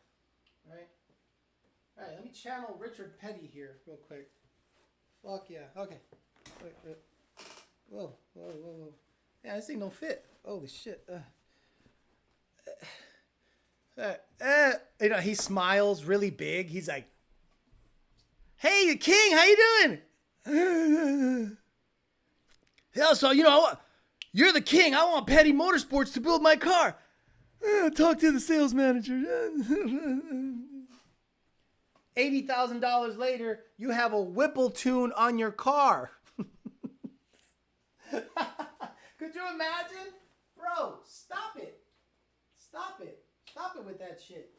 Let me channel Richard Petty here real quick. Fuck yeah. Okay. Wait. Whoa. Yeah, this ain't no fit. Holy shit. He smiles really big. He's like, hey, King, how you doing? Yeah, so, you're the king. I want Petty Motorsports to build my car. Talk to the sales manager. $80,000 later, you have a Whipple tune on your car. Could you imagine? Bro, stop it. Stop it with that shit.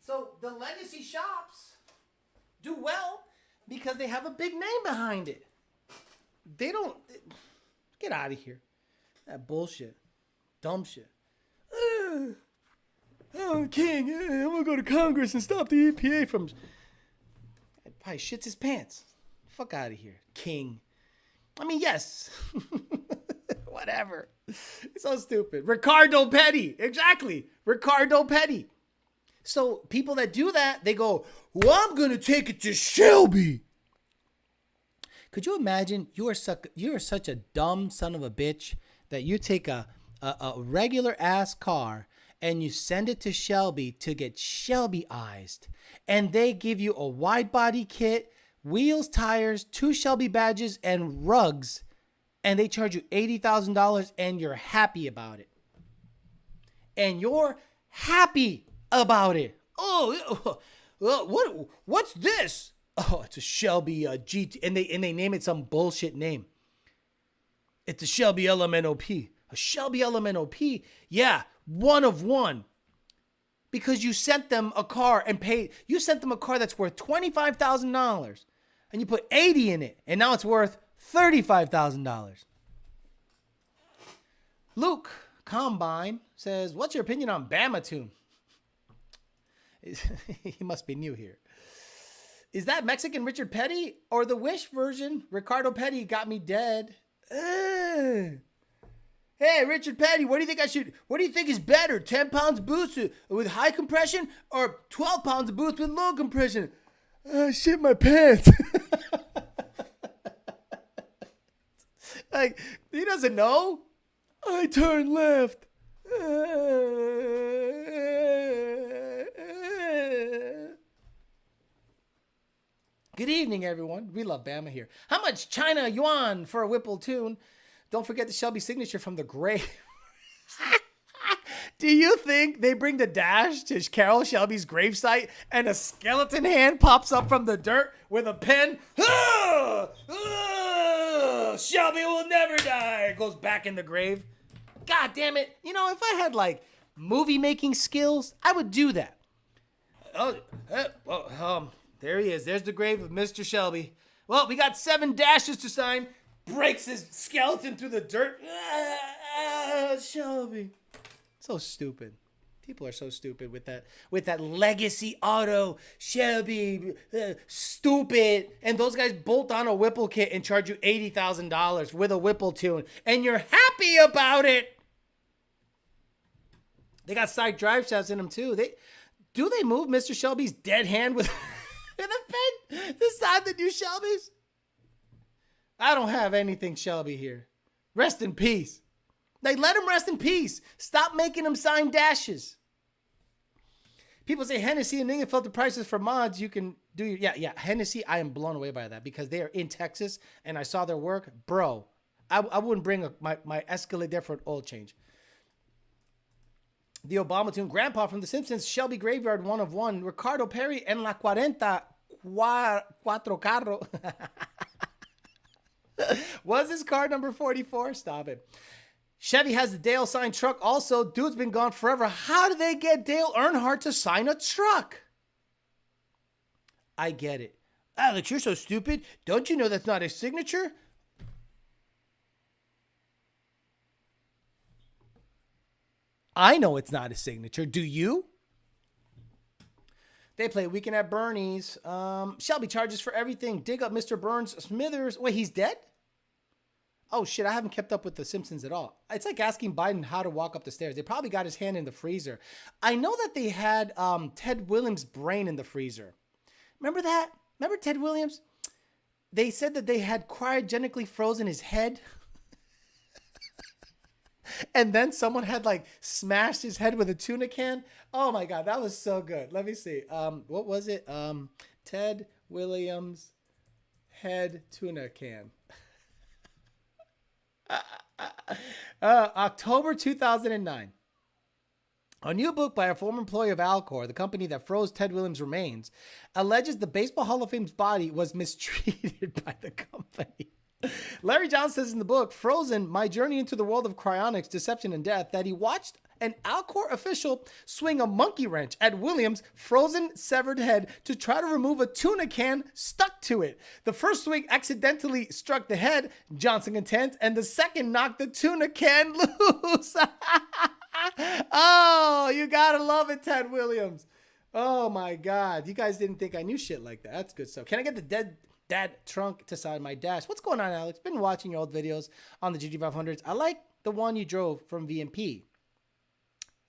So the legacy shops do well because they have a big name behind it. They don't... Get out of here. That bullshit. Dumb shit. I'm king. I'm going to go to Congress and stop the EPA from... Probably shits his pants. Fuck out of here. King. I mean, yes. Whatever. It's so stupid. Ricardo Petty. Exactly. Ricardo Petty. So people that do that, they go, well, I'm going to take it to Shelby. Could you imagine you are such a dumb son of a bitch that you take a regular ass car and you send it to Shelby to get Shelbyized, and they give you a wide body kit, wheels, tires, 2 Shelby badges, and rugs, and they charge you $80,000, and you're happy about it. And you're happy about it. Oh, what's this? Oh, it's a Shelby GT, and they name it some bullshit name. It's a Shelby LMNOP. A Shelby LMNOP? Yeah, one of one. Because you sent them a car you sent them a car that's worth $25,000, and you put 80 in it, and now it's worth $35,000. Luke Combine says, what's your opinion on Bama Tune? He must be new here. Is that Mexican Richard Petty or the Wish version? Ricardo Petty got me dead. Hey, Richard Petty, what do you think is better? 10 pounds boost with high compression or 12 pounds of boost with low compression? Shit my pants. Like, he doesn't know. I turned left. Good evening, everyone. We love Bama here. How much China yuan for a Whipple tune? Don't forget the Shelby signature from the grave. Do you think they bring the dash to Carol Shelby's gravesite and a skeleton hand pops up from the dirt with a pen? Ah! Ah! Shelby will never die. Goes back in the grave. God damn it. You know, if I had like movie making skills, I would do that. There he is. There's the grave of Mr. Shelby. Well, we got 7 dashes to sign. Breaks his skeleton through the dirt. Shelby. So stupid. People are so stupid with that legacy auto. Shelby, stupid. And those guys bolt on a Whipple kit and charge you $80,000 with a Whipple tune. And you're happy about it. They got side drive shafts in them too. Do they move Mr. Shelby's dead hand with a pen to sign the new Shelbys? I don't have anything Shelby here. Rest in peace. Like, let him rest in peace. Stop making him sign dashes. People say Hennessy and Lingenfelter prices for mods. You can do yeah. Hennessy, I am blown away by that because they are in Texas and I saw their work. Bro, I wouldn't bring my Escalade there for an oil change. The Obama tune, Grandpa from The Simpsons, Shelby Graveyard, 1 of 1, Ricardo Perry, en la 40, cuatro carro. Was this car number 44? Stop it. Chevy has the Dale signed truck also. Dude's been gone forever. How did they get Dale Earnhardt to sign a truck? I get it. Alex, you're so stupid. Don't you know that's not a signature? I know it's not a signature. Do you? They play Weekend at Bernie's. Shelby charges for everything. Dig up Mr. Burns Smithers. Wait, he's dead? Oh, shit, I haven't kept up with The Simpsons at all. It's like asking Biden how to walk up the stairs. They probably got his hand in the freezer. I know that they had Ted Williams' brain in the freezer. Remember that? Remember Ted Williams? They said that they had cryogenically frozen his head. And then someone had like smashed his head with a tuna can. Oh my God, that was so good. Let me see. What was it? Ted Williams head tuna can. October 2009. A new book by a former employee of Alcor, the company that froze Ted Williams' remains, alleges the Baseball Hall of Fame's body was mistreated by the company. Larry Johnson says in the book, Frozen, My Journey into the World of Cryonics, Deception and Death, that he watched an Alcor official swing a monkey wrench at Williams' frozen, severed head to try to remove a tuna can stuck to it. The first swing accidentally struck the head, Johnson contends, and the second knocked the tuna can loose. Oh, you gotta love it, Ted Williams. Oh my God. You guys didn't think I knew shit like that. That's good stuff. Can I get the dad trunk to sign my dash? What's going on, Alex? Been watching your old videos on the GT500s. I like the one you drove from VMP.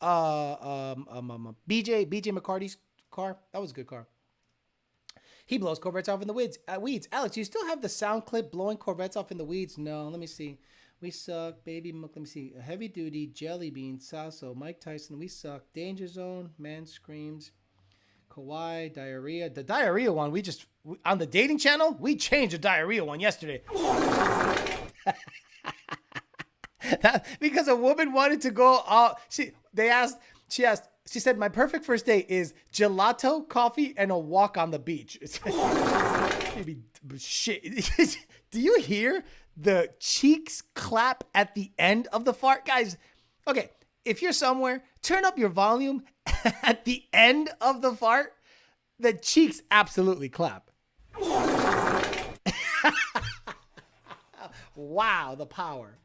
BJ McCarty's car. That was a good car. He blows Corvettes off in the weeds. Alex, you still have the sound clip blowing Corvettes off in the weeds? No, let me see. We suck, baby. Let me see. Heavy Duty, Jelly Bean, Sasso, Mike Tyson. We suck. Danger Zone, Man Screams, Kawhi, Diarrhea. The diarrhea one, on the dating channel, we changed the diarrhea one yesterday. Because a woman wanted to go out. She said, my perfect first date is gelato, coffee, and a walk on the beach. Shit. Do you hear the cheeks clap at the end of the fart? Guys, okay, if you're somewhere, turn up your volume at the end of the fart. The cheeks absolutely clap. Wow, the power.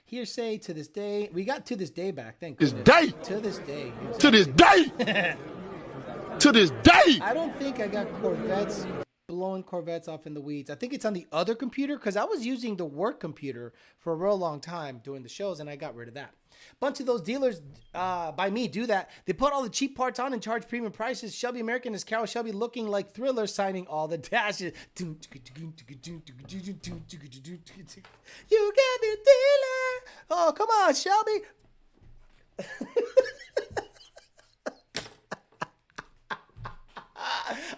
Hearsay to this day. We got to this day back. Thank goodness. To this day. Exactly. To this day. To this day. I don't think I got Corvettes blowing Corvettes off in the weeds. I think it's on the other computer because I was using the work computer for a real long time doing the shows and I got rid of that. Bunch of those dealers by me do that. They put all the cheap parts on and charge premium prices. Shelby American is Carol Shelby looking like Thriller signing all the dashes. You get me dealer. Oh, come on, Shelby.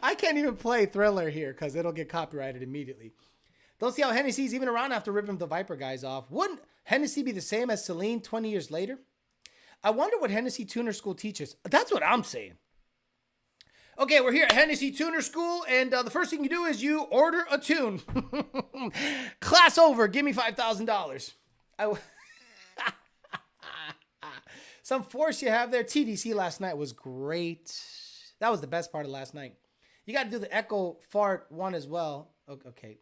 I can't even play Thriller here because it'll get copyrighted immediately. Don't see how Hennessy's even around after ripping the Viper guys off. Wouldn't Hennessy be the same as Celine 20 years later? I wonder what Hennessy Tuner School teaches. That's what I'm saying. Okay, we're here at Hennessy Tuner School, and the first thing you do is you order a tune. Class over. Give me $5,000. Some force you have there. TDC last night was great. That was the best part of last night. You got to do the echo fart one as well. Okay.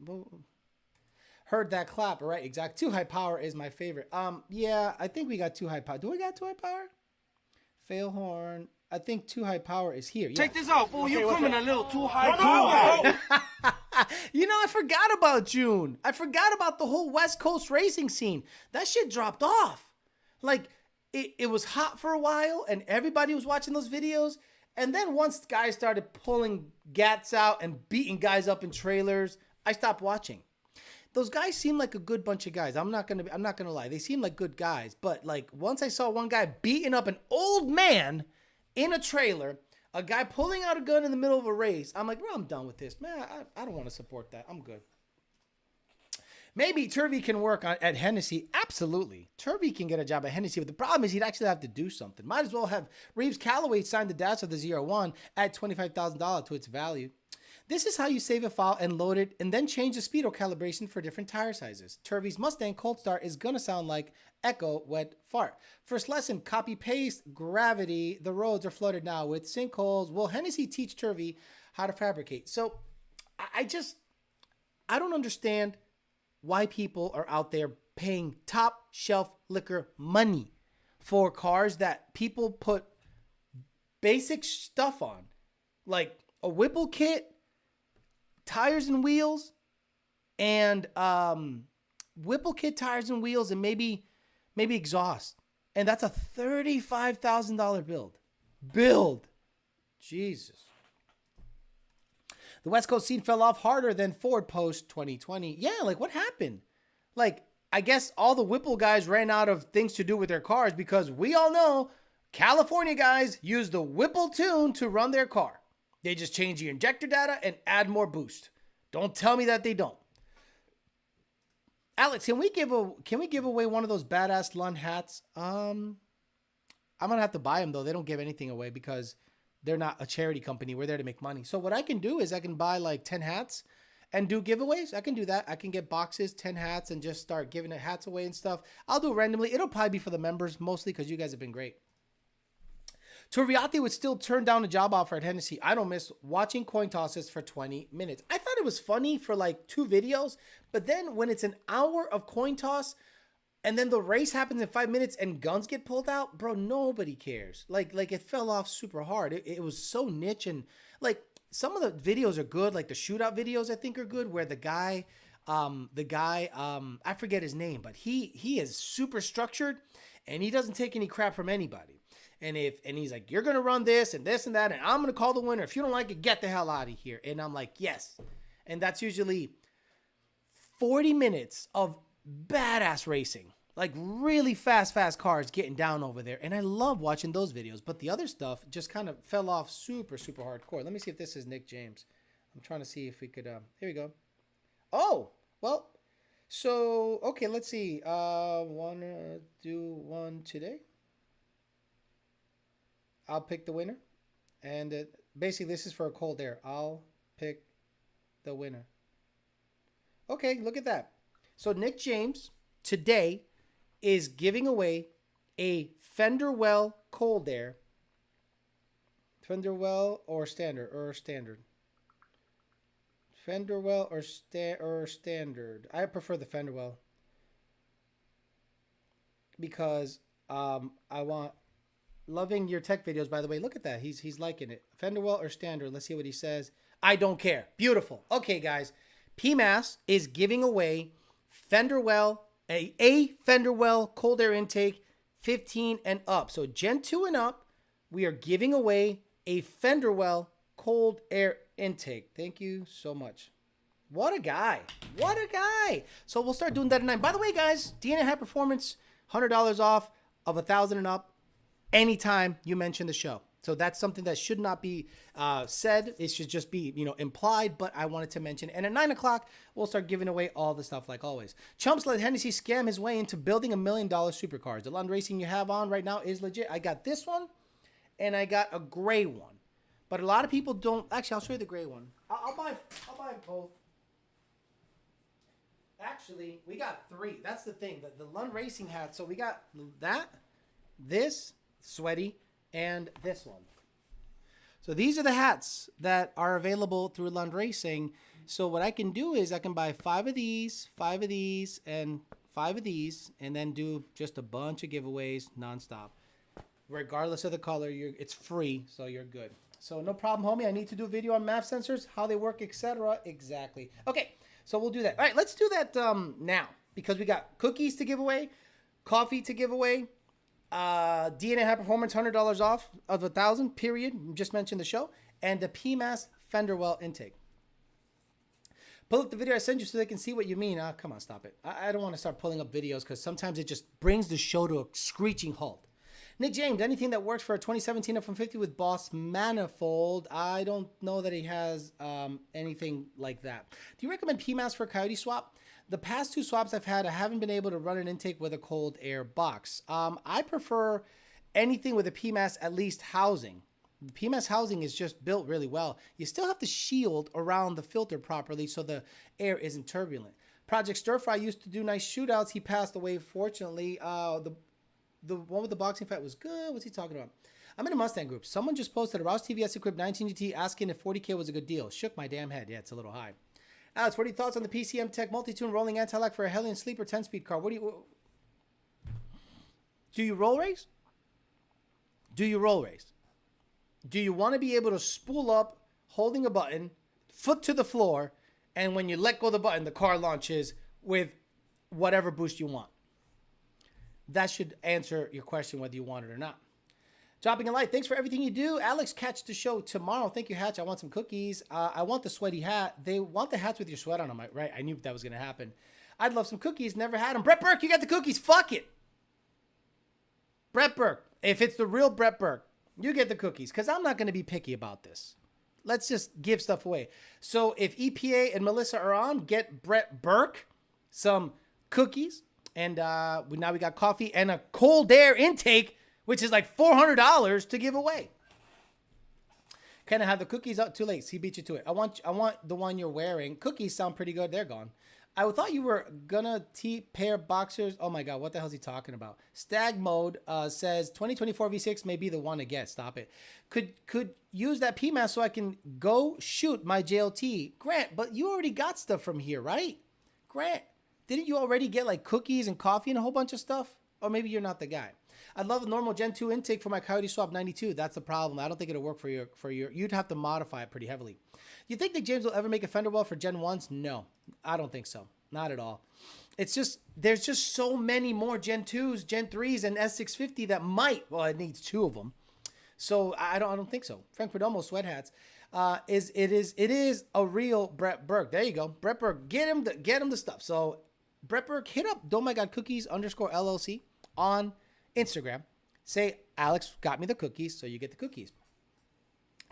Heard that clap, all right? Exactly. Too high power is my favorite. Yeah, I think we got too high power. Do we got too high power? Fail horn. I think too high power is here. Yeah. Check this out, fool. You coming a little too high power. You know, I forgot about June. I forgot about the whole West Coast racing scene. That shit dropped off. Like, it was hot for a while, and everybody was watching those videos. And then once guys started pulling gats out and beating guys up in trailers, I stopped watching. Those guys seem like a good bunch of guys. I'm not gonna lie. They seem like good guys. But like once I saw one guy beating up an old man in a trailer, a guy pulling out a gun in the middle of a race, I'm like, bro, I'm done with this, man. I don't want to support that. I'm good. Maybe Turvey can work at Hennessy. Absolutely. Turvey can get a job at Hennessy, but the problem is he'd actually have to do something. Might as well have Reeves Callaway sign the dash of the ZR1 at $25,000 to its value. This is how you save a file and load it and then change the speedo calibration for different tire sizes. Turvey's Mustang Cold Start is going to sound like Echo Wet Fart. First lesson, copy paste, gravity. The roads are flooded now with sinkholes. Will Hennessy teach Turvey how to fabricate? So I don't understand why people are out there paying top shelf liquor money for cars that people put basic stuff on, like a Whipple kit, tires and wheels, and Whipple kit tires and wheels, and maybe exhaust, and that's a $35,000 build. Jesus. The West Coast scene fell off harder than Ford post 2020. Yeah, like what happened? Like, I guess all the Whipple guys ran out of things to do with their cars because we all know California guys use the Whipple tune to run their car. They just change the injector data and add more boost. Don't tell me that they don't. Alex, can we give away one of those badass Lund hats? I'm gonna have to buy them though. They don't give anything away because they're not a charity company. We're there to make money. So what I can do is I can buy like 10 hats and do giveaways. I can do that. I can get boxes, 10 hats, and just start giving hats away and stuff. I'll do it randomly. It'll probably be for the members mostly because you guys have been great. Turviati would still turn down a job offer at Hennessy. I don't miss watching coin tosses for 20 minutes. I thought it was funny for like 2 videos, but then when it's an hour of coin toss and then the race happens in 5 minutes and guns get pulled out, bro, nobody cares. Like it fell off super hard. It was so niche, and like some of the videos are good. Like the shootout videos I think are good, where the guy, I forget his name, but he is super structured and he doesn't take any crap from anybody. And he's like, you're going to run this and this and that, and I'm going to call the winner. If you don't like it, get the hell out of here. And I'm like, yes. And that's usually 40 minutes of badass racing, like really fast cars getting down over there. And I love watching those videos, but the other stuff just kind of fell off super hardcore. Let me see if this is Nick James. I'm trying to see if we could, here we go. Oh, well, so, okay, let's see. Want to do one today? I'll pick the winner. And basically, this is for a cold air. I'll pick the winner. Okay, look at that. So Nick James today is giving away a Fenderwell cold air. Fenderwell or standard? Fenderwell or standard? I prefer the Fenderwell because I want. Loving your tech videos, by the way. Look at that. He's liking it. Fenderwell or standard? Let's see what he says. I don't care. Beautiful. Okay, guys. PMAS is giving away Fenderwell, a Fenderwell cold air intake 15 and up. So Gen 2 and up, we are giving away a Fenderwell cold air intake. Thank you so much. What a guy. What a guy. So we'll start doing that at 9. By the way, guys, DNA High Performance, $100 off of 1,000 and up. Anytime you mention the show. So that's something that should not be said. It should just be, implied, but I wanted to mention. And at 9 o'clock, we'll start giving away all the stuff like always. Chumps let Hennessy scam his way into building $1 million supercars. The Lund Racing you have on right now is legit. I got this one, and I got a gray one. But a lot of people don't. Actually, I'll show you the gray one. I'll buy both. Actually, we got 3. That's the thing. The Lund Racing hat. So we got that, this, sweaty, and this one. So these are the hats that are available through Lund Racing. So what I can do is I can buy 5 of these, 5 of these, and 5 of these, and then do just a bunch of giveaways nonstop. Regardless of the color, it's free, so you're good. So no problem, homie. I need to do a video on MAF sensors, how they work, etc. Exactly. Okay, so we'll do that. All right, let's do that now, because we got cookies to give away, coffee to give away, DNA High Performance $100 off of 1,000, period. Just mentioned the show. And the PMAS fender well intake. Pull up the video I sent you so they can see what you mean. Come on, stop it. I don't want to start pulling up videos because sometimes it just brings the show to a screeching halt. Nick James, anything that works for a 2017 F-150 with Boss manifold? I don't know that he has anything like that. Do you recommend PMAS for a Coyote swap? The past 2 swaps I've had, I haven't been able to run an intake with a cold air box. I prefer anything with a PMAS at least housing. The PMAS housing is just built really well. You still have to shield around the filter properly so the air isn't turbulent. Project Stir Fry used to do nice shootouts. He passed away, fortunately. The one with the boxing fight was good. What's he talking about? I'm in a Mustang group. Someone just posted a Roush TVS equipped 19GT asking if 40K was a good deal. Shook my damn head. Yeah, it's a little high. Alex, what are your thoughts on the PCM Tech multi-tune rolling anti-lock for a Hellion Sleeper 10-speed car? Do you roll race? Do you roll race? Do you want to be able to spool up, holding a button, foot to the floor, and when you let go of the button, the car launches with whatever boost you want? That should answer your question whether you want it or not. Dropping a like. Thanks for everything you do. Alex, catch the show tomorrow. Thank you, Hatch. I want some cookies. I want the sweaty hat. They want the hats with your sweat on them, right? I knew that was going to happen. I'd love some cookies. Never had them. Brett Burke, you got the cookies. Fuck it. Brett Burke. If it's the real Brett Burke, you get the cookies because I'm not going to be picky about this. Let's just give stuff away. So if EPA and Melissa are on, get Brett Burke some cookies. And now we got coffee and a cold air intake, which is like $400 to give away. Kind of have the cookies out too late. He beat you to it. I want the one you're wearing. Cookies sound pretty good. They're gone. I thought you were gonna pair boxers. Oh my God, what the hell is he talking about? Stag Mode says 2024 V6 may be the one to get. Stop it. Could use that PMAS so I can go shoot my JLT. Grant, but you already got stuff from here, right? Grant, didn't you already get like cookies and coffee and a whole bunch of stuff? Or maybe you're not the guy. I'd love a normal Gen 2 intake for my Coyote Swap 92. That's the problem. I don't think it'll work for your. You'd have to modify it pretty heavily. You think Nick James will ever make a fender well for Gen 1s? No, I don't think so. Not at all. It's just, there's just so many more Gen 2s, Gen 3s, and S650 that might, well, it needs 2 of them. So I don't think so. Frank Perdomo, sweat hats. It is a real Brett Burke. There you go. Brett Burke, get him the stuff. So Brett Burke, hit up Don't My God Cookies _LLC on Instagram. Say, Alex got me the cookies, so you get the cookies.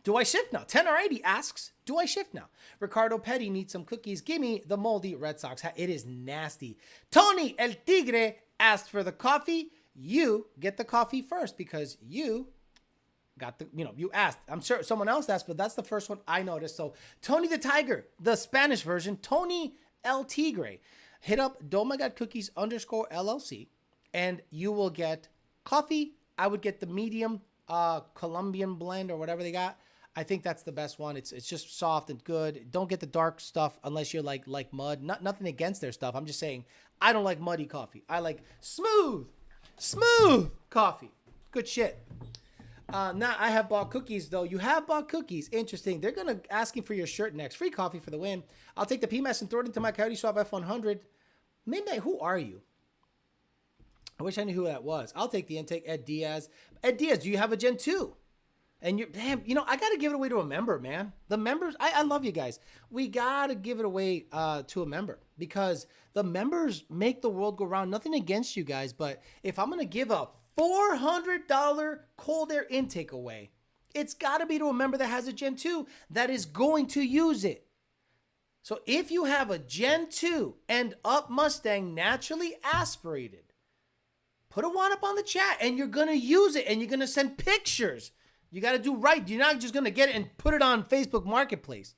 Do I shift now? 10R80 asks, do I shift now? Ricardo Petty needs some cookies. Give me the moldy Red Sox hat. It is nasty. Tony El Tigre asked for the coffee. You get the coffee first because you got the, you asked. I'm sure someone else asked, but that's the first one I noticed. So Tony the Tiger, the Spanish version, Tony El Tigre. Hit up Don't My God Cookies _LLC and you will get coffee. I would get the medium Colombian blend or whatever they got. I think that's the best one. It's just soft and good. Don't get the dark stuff unless you're like mud. Nothing against their stuff. I'm just saying I don't like muddy coffee. I like smooth coffee. Good shit. Now I have bought cookies though. You have bought cookies. Interesting. They're gonna asking for your shirt next. Free coffee for the win. I'll take the PMAS and throw it into my Coyote Swap F100. Maybe who are you? I wish I knew who that was. I'll take the intake. Ed Diaz. Ed Diaz, do you have a Gen 2? And you're, damn, I got to give it away to a member, man. The members, I love you guys. We got to give it away to a member because the members make the world go round. Nothing against you guys, but if I'm going to give a $400 cold air intake away, It's got to be to a member that has a Gen 2 that is going to use it. So if you have a Gen 2 and up Mustang naturally aspirated, put a one up on the chat and you're going to use it and you're going to send pictures. You got to do right. You're not just going to get it and put it on Facebook Marketplace.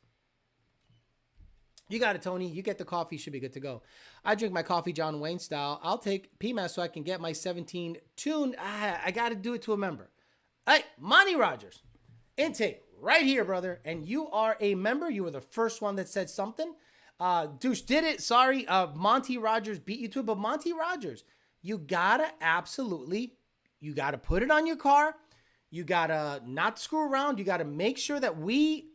You got it, Tony. You get the coffee. Should be good to go. I drink my coffee John Wayne style. I'll take PMAS so I can get my 17 tune. I got to do it to a member. Hey, Monty Rogers. Intake right here, brother. And you are a member. You were the first one that said something. Douche did it. Sorry. Monty Rogers beat you to it. But Monty Rogers, you got to you got to put it on your car. You got to not screw around. You got to make sure that we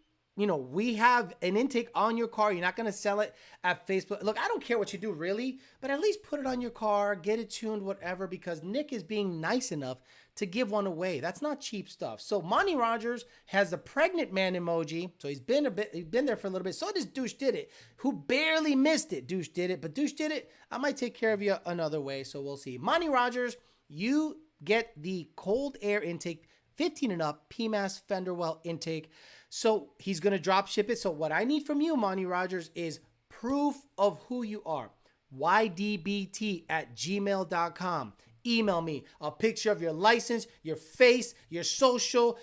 have an intake on your car. You're not going to sell it at Facebook. Look, I don't care what you do really, but at least put it on your car, get it tuned, whatever, because Nick is being nice enough to give one away. That's not cheap stuff. So Monty Rogers has the pregnant man emoji. So he's been there for a little bit. So does Douche Did It, who barely missed it. Douche Did It, but Douche Did It, I might take care of you another way. So we'll see. Monty Rogers, you get the cold air intake, 15 and up, PMAS Fenderwell intake. So he's going to drop ship it. So what I need from you, Monty Rogers, is proof of who you are. ydbt@gmail.com. Email me a picture of your license, your face, your social,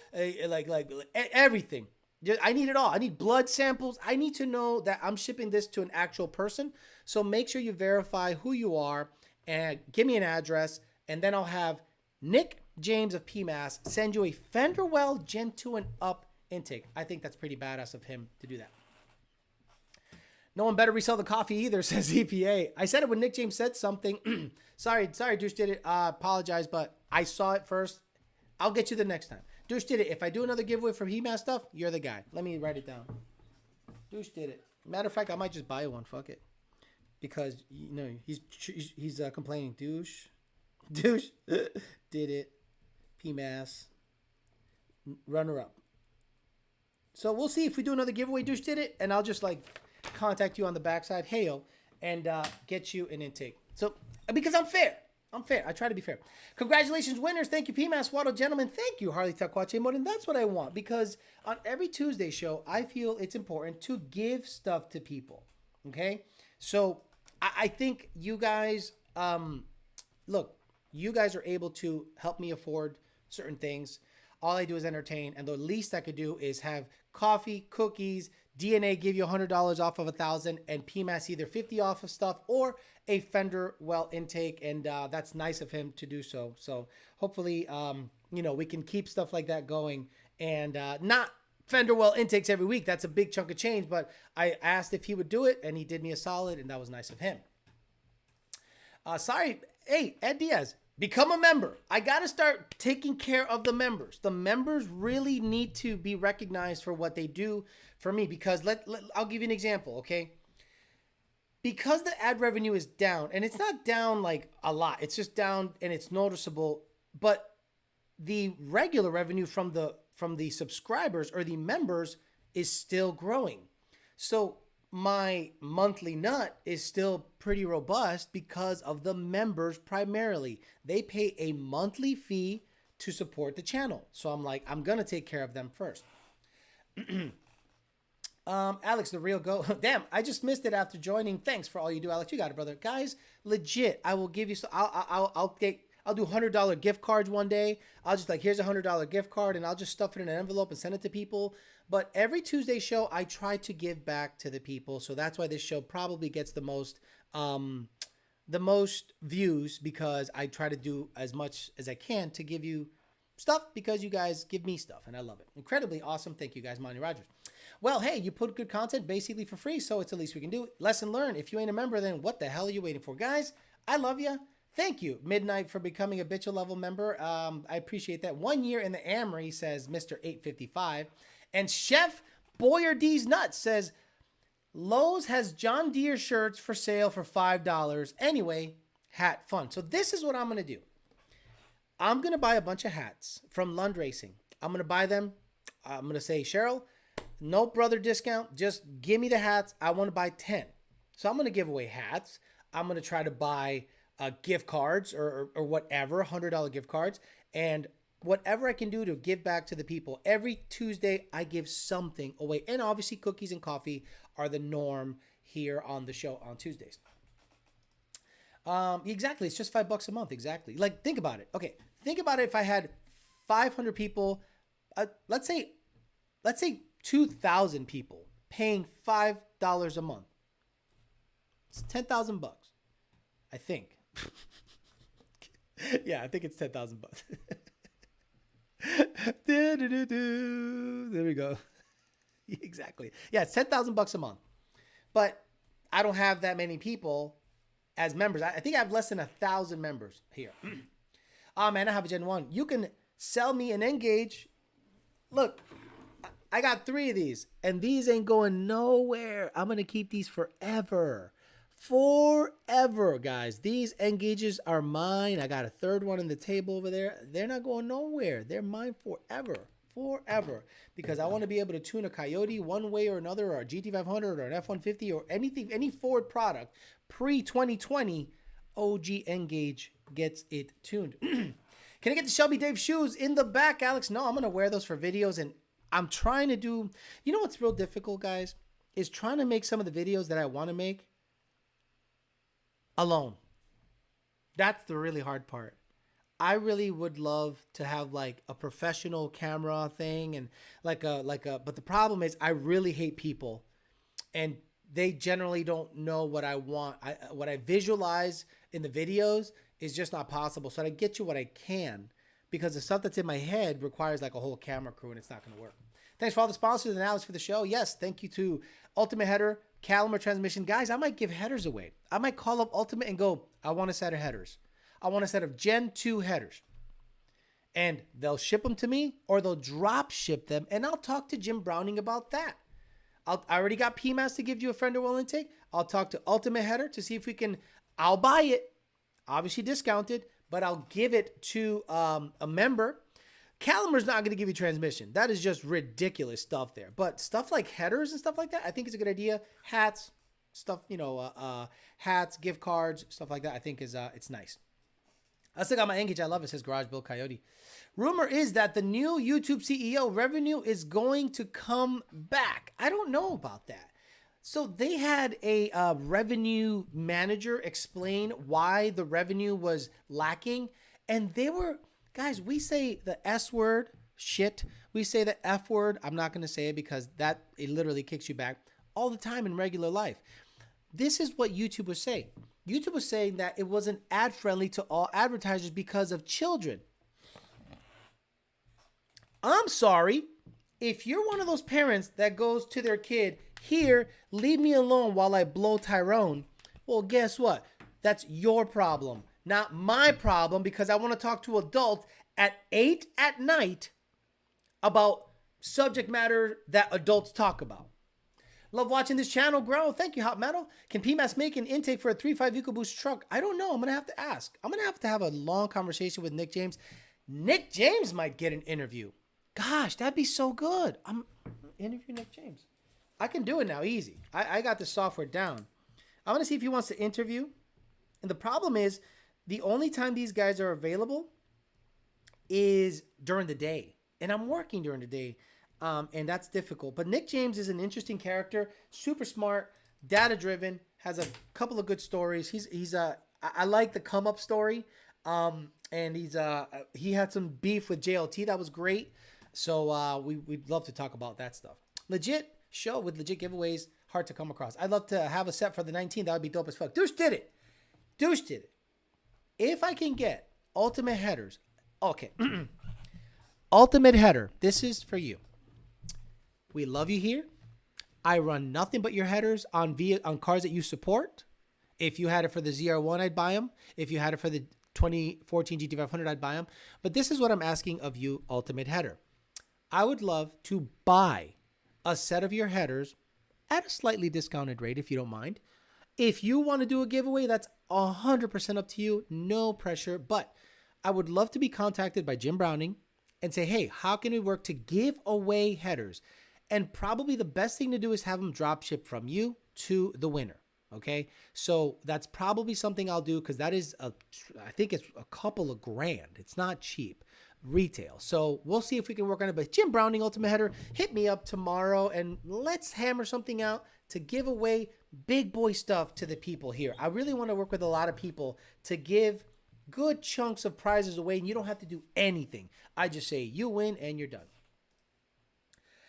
like everything. I need it all. I need blood samples. I need to know that I'm shipping this to an actual person. So make sure you verify who you are and give me an address. And then I'll have Nick James of PMAS send you a Fenderwell Gen 2 and up intake. I think that's pretty badass of him to do that. No one better resell the coffee either, says EPA. I said it when Nick James said something. sorry, Douche Did It. Apologize, but I saw it first. I'll get you the next time. Douche Did It. If I do another giveaway from He-Man stuff, you're the guy. Let me write it down. Douche Did It. Matter of fact, I might just buy one. Fuck it. Because, he's complaining. Douche Did It. PMAS. Runner up. So we'll see if we do another giveaway. Douche Did It. And I'll just contact you on the backside, heyo, and get you an intake. So, because I'm fair. I try to be fair. Congratulations, winners. Thank you, PMAS Waddle, gentlemen. Thank you, Harley Takwache Mode. And that's what I want, because on every Tuesday show, I feel it's important to give stuff to people. Okay? So, I think you guys, look, you guys are able to help me afford certain things. All I do is entertain, and the least I could do is have coffee, cookies, DNA give you $100 off of 1,000, and PMAS either 50 off of stuff or a Fenderwell intake, and that's nice of him to do so. So hopefully, we can keep stuff like that going, and not Fenderwell intakes every week. That's a big chunk of change, but I asked if he would do it, and he did me a solid, and that was nice of him. Sorry, hey, Ed Diaz. Become a member. I got to start taking care of the members. The members really need to be recognized for what they do for me, because I'll give you an example, okay? Because the ad revenue is down, and it's not down like a lot. It's just down and it's noticeable, but the regular revenue from the subscribers or the members is still growing. So my monthly nut is still pretty robust because of the members primarily. They pay a monthly fee to support the channel. So I'm going to take care of them first. Alex, the real go. Damn, I just missed it after joining. Thanks for all you do, Alex. You got it, brother. Guys, legit, I will give you, I'll do $100 gift cards one day. I'll just here's a $100 gift card, and I'll just stuff it in an envelope and send it to people. But every Tuesday show, I try to give back to the people. So that's why this show probably gets the most views, because I try to do as much as I can to give you stuff, because you guys give me stuff, and I love it. Incredibly awesome. Thank you guys, Monty Rogers. Well, hey, you put good content basically for free, so it's the least we can do. Lesson learned. If you ain't a member, then what the hell are you waiting for? Guys, I love you. Thank you, Midnight, for becoming a Bitcho level member. I appreciate that. 1 year in the Amory, says Mr. 855. And Chef Boyer D's Nuts says, Lowe's has John Deere shirts for sale for $5. Anyway, hat fun. So this is what I'm going to do. I'm going to buy a bunch of hats from Lund Racing. I'm going to buy them. I'm going to say, Cheryl, no brother discount. Just give me the hats. I want to buy 10. So I'm going to give away hats. I'm going to try to buy gift cards or whatever, $100 gift cards. And whatever I can do to give back to the people. Every Tuesday, I give something away. And obviously, cookies and coffee are the norm here on the show on Tuesdays. Exactly. It's just $5 a month. Exactly. Like, think about it. Okay. Think about it. If I had 500 people, let's say 2,000 people paying $5 a month. It's $10,000, I think. Yeah, I think it's $10,000. There we go. Exactly. Yeah, it's $10,000 a month. But I don't have that many people as members. I think I have less than 1,000 members here. Oh man, I have a Gen 1. You can sell me an Engage. Look, I got 3 of these, and these ain't going nowhere. I'm going to keep these forever. Forever, guys. These Engages are mine. I got a 3rd one on the table over there. They're not going nowhere. They're mine forever. Forever. Because I want to be able to tune a Coyote one way or another, or a GT500 or an F-150 or anything, any Ford product pre-2020. OG Engage gets it tuned. Can I get the Shelby Dave shoes in the back, Alex? No, I'm going to wear those for videos, and I'm trying to do, you know what's real difficult, guys, is trying to make some of the videos that I want to make alone. That's the really hard part. I really would love to have like a professional camera thing and but the problem is I really hate people, and they generally don't know what I want. What I visualize in the videos is just not possible. So I get you what I can, because the stuff that's in my head requires like a whole camera crew, and it's not going to work. Thanks for all the sponsors and Alex for the show. Yes, thank you to Ultimate Header, Calumet Transmission. Guys, I might give headers away. I might call up Ultimate and go, I want a set of headers. I want a set of Gen 2 headers. And they'll ship them to me, or they'll drop ship them, and I'll talk to Jim Browning about that. I already got PMAS to give you a friend or well intake. I'll talk to Ultimate Header to see if we can, I'll buy it, obviously discounted, but I'll give it to a member. Calimer's not going to give you transmission. That is just ridiculous stuff there. But stuff like headers and stuff like that, I think is a good idea. Hats, stuff, hats, gift cards, stuff like that, I think is it's nice. I still got my Engage. I love it, says Garage Bill Coyote. Rumor is that the new YouTube CEO revenue is going to come back. I don't know about that. So they had a revenue manager explain why the revenue was lacking. And they were, guys, we say the S word, shit. We say the F word. I'm not going to say it because it literally kicks you back all the time in regular life. This is what YouTube was saying. YouTube was saying that it wasn't ad friendly to all advertisers because of children. I'm sorry. If you're one of those parents that goes to their kid, here, leave me alone while I blow Tyrone. Well, guess what? That's your problem, not my problem, because I want to talk to adults at 8 at night about subject matter that adults talk about. Love watching this channel grow. Thank you, Hot Metal. Can PMAS make an intake for a 3.5 EcoBoost truck? I don't know. I'm going to have to ask. I'm going to have a long conversation with Nick James. Nick James might get an interview. Gosh, that'd be so good. I'm interview Nick James. I can do it now, easy. I got the software down. I'm going to see if he wants to interview. And the problem is, the only time these guys are available is during the day. And I'm working during the day. And that's difficult. But Nick James is an interesting character, super smart, data-driven, has a couple of good stories. I like the come-up story. And he had some beef with JLT. That was great. So we'd love to talk about that stuff. Legit show with legit giveaways, hard to come across. I'd love to have a set for the 19th. That would be dope as fuck. Douche did it. If I can get Ultimate Headers. Okay. Ultimate Header. This is for you. We love you here. I run nothing but your headers on cars that you support. If you had it for the ZR1, I'd buy them. If you had it for the 2014 GT500, I'd buy them. But this is what I'm asking of you, Ultimate Header. I would love to buy a set of your headers at a slightly discounted rate, if you don't mind. If you want to do a giveaway, that's 100% up to you. No pressure. But I would love to be contacted by Jim Browning and say, hey, how can we work to give away headers? And probably the best thing to do is have them drop ship from you to the winner. Okay. So that's probably something I'll do, because that is I think it's a couple of grand. It's not cheap. retail. So we'll see if we can work on it. But Jim Browning, Ultimate Header, hit me up tomorrow and let's hammer something out to give away big boy stuff to the people here. I really want to work with a lot of people to give good chunks of prizes away, and you don't have to do anything. I just say you win and you're done.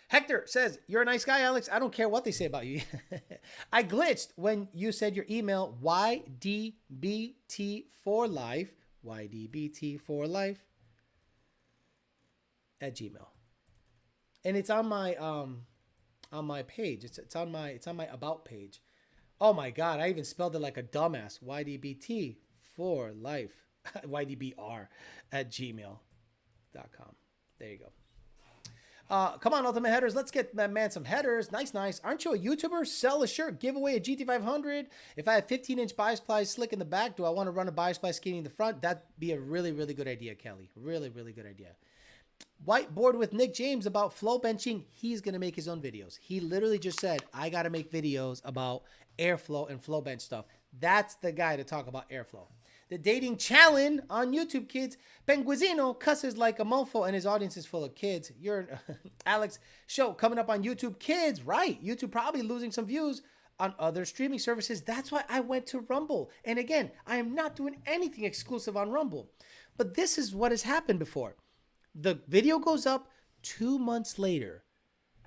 Hector says, you're a nice guy, Alex. I don't care what they say about you. I glitched when you said your email, ydbt4life, ydbt4life at Gmail. And it's on my page. It's on my about page. Oh my God, I even spelled it like a dumbass. ydbt4life, ydbr at gmail.com. There you go. Come on, Ultimate Headers. Let's get that man some headers. Nice. Aren't you a YouTuber? Sell a shirt. Give away a GT500. If I have 15-inch bias ply slick in the back, do I want to run a bias ply skinny in the front? That'd be a really, really good idea, Kelly. Really, really good idea. Whiteboard with Nick James about flow benching. He's going to make his own videos. He literally just said, I got to make videos about airflow and flow bench stuff. That's the guy to talk about airflow. The dating challenge on YouTube, kids. Penguizino cusses like a mofo and his audience is full of kids. You're Alex show coming up on YouTube. Kids, right. YouTube probably losing some views on other streaming services. That's why I went to Rumble. And again, I am not doing anything exclusive on Rumble. But this is what has happened before. The video goes up 2 months later.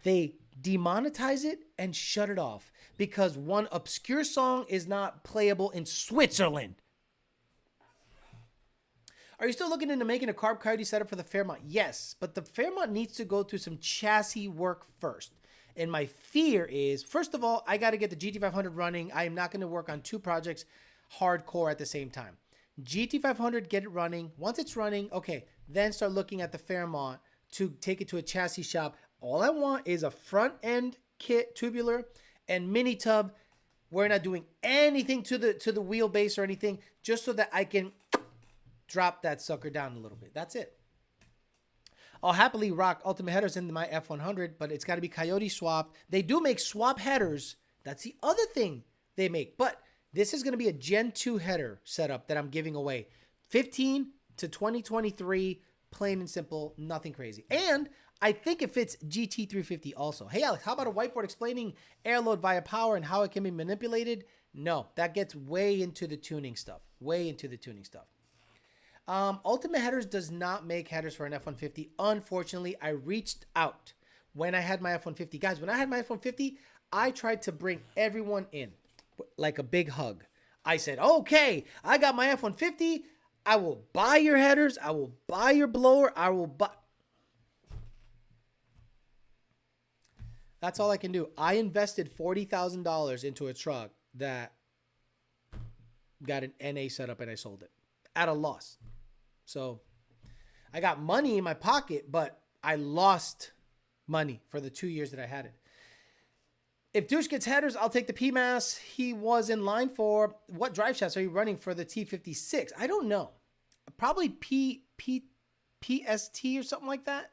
They demonetize it and shut it off because one obscure song is not playable in Switzerland. Are you still looking into making a Carb Coyote setup for the Fairmont? Yes, but the Fairmont needs to go through some chassis work first. And my fear is, first of all, I got to get the GT500 running. I am not going to work on two projects hardcore at the same time. GT500, get it running. Once it's running, okay, then start looking at the Fairmont to take it to a chassis shop. All I want is a front end kit, tubular, and mini tub. We're not doing anything to the wheelbase or anything, just so that I can drop that sucker down a little bit. That's it. I'll happily rock Ultimate Headers into my F100, but it's got to be Coyote swapped. They do make swap headers. That's the other thing they make. But this is going to be a Gen 2 header setup that I'm giving away. 15 to 2023, plain and simple, nothing crazy. And I think it fits GT350 also. Hey, Alex, how about a whiteboard explaining air load via power and how it can be manipulated? No, that gets way into the tuning stuff. Ultimate Headers does not make headers for an F-150. Unfortunately, I reached out when I had my F-150. Guys, when I had my F-150, I tried to bring everyone in like a big hug. I said, okay, I got my F-150. I will buy your headers. I will buy your blower. I will buy. That's all I can do. I invested $40,000 into a truck that got an NA setup and I sold it at a loss. So I got money in my pocket, but I lost money for the 2 years that I had it. If Douche gets headers, I'll take the PMAS. He was in line for, what drive shafts are you running for the T56? I don't know. Probably PST or something like that,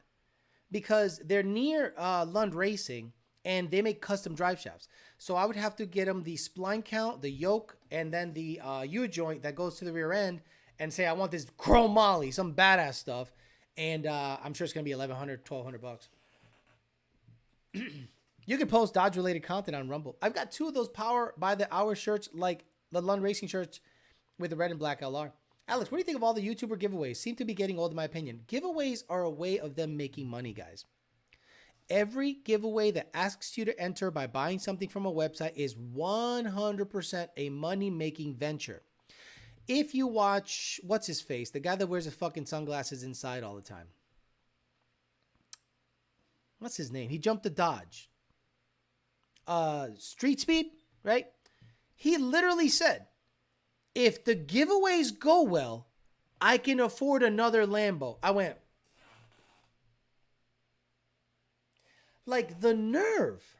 because they're near Lund Racing and they make custom drive shafts. So I would have to get them the spline count, the yoke, and then the U-joint that goes to the rear end, and say, I want this chrome molly, some badass stuff. And I'm sure it's going to be $1,100, $1,200. You can post Dodge-related content on Rumble. I've got 2 of those Power by the Hour shirts, like the Lund Racing shirts with the red and black LR. Alex, what do you think of all the YouTuber giveaways? Seem to be getting old, in my opinion. Giveaways are a way of them making money, guys. Every giveaway that asks you to enter by buying something from a website is 100% a money-making venture. If you watch, what's his face? The guy that wears the fucking sunglasses inside all the time. What's his name? He jumped the Dodge. Street Speed, right? He literally said, if the giveaways go well, I can afford another Lambo. I went, like, the nerve.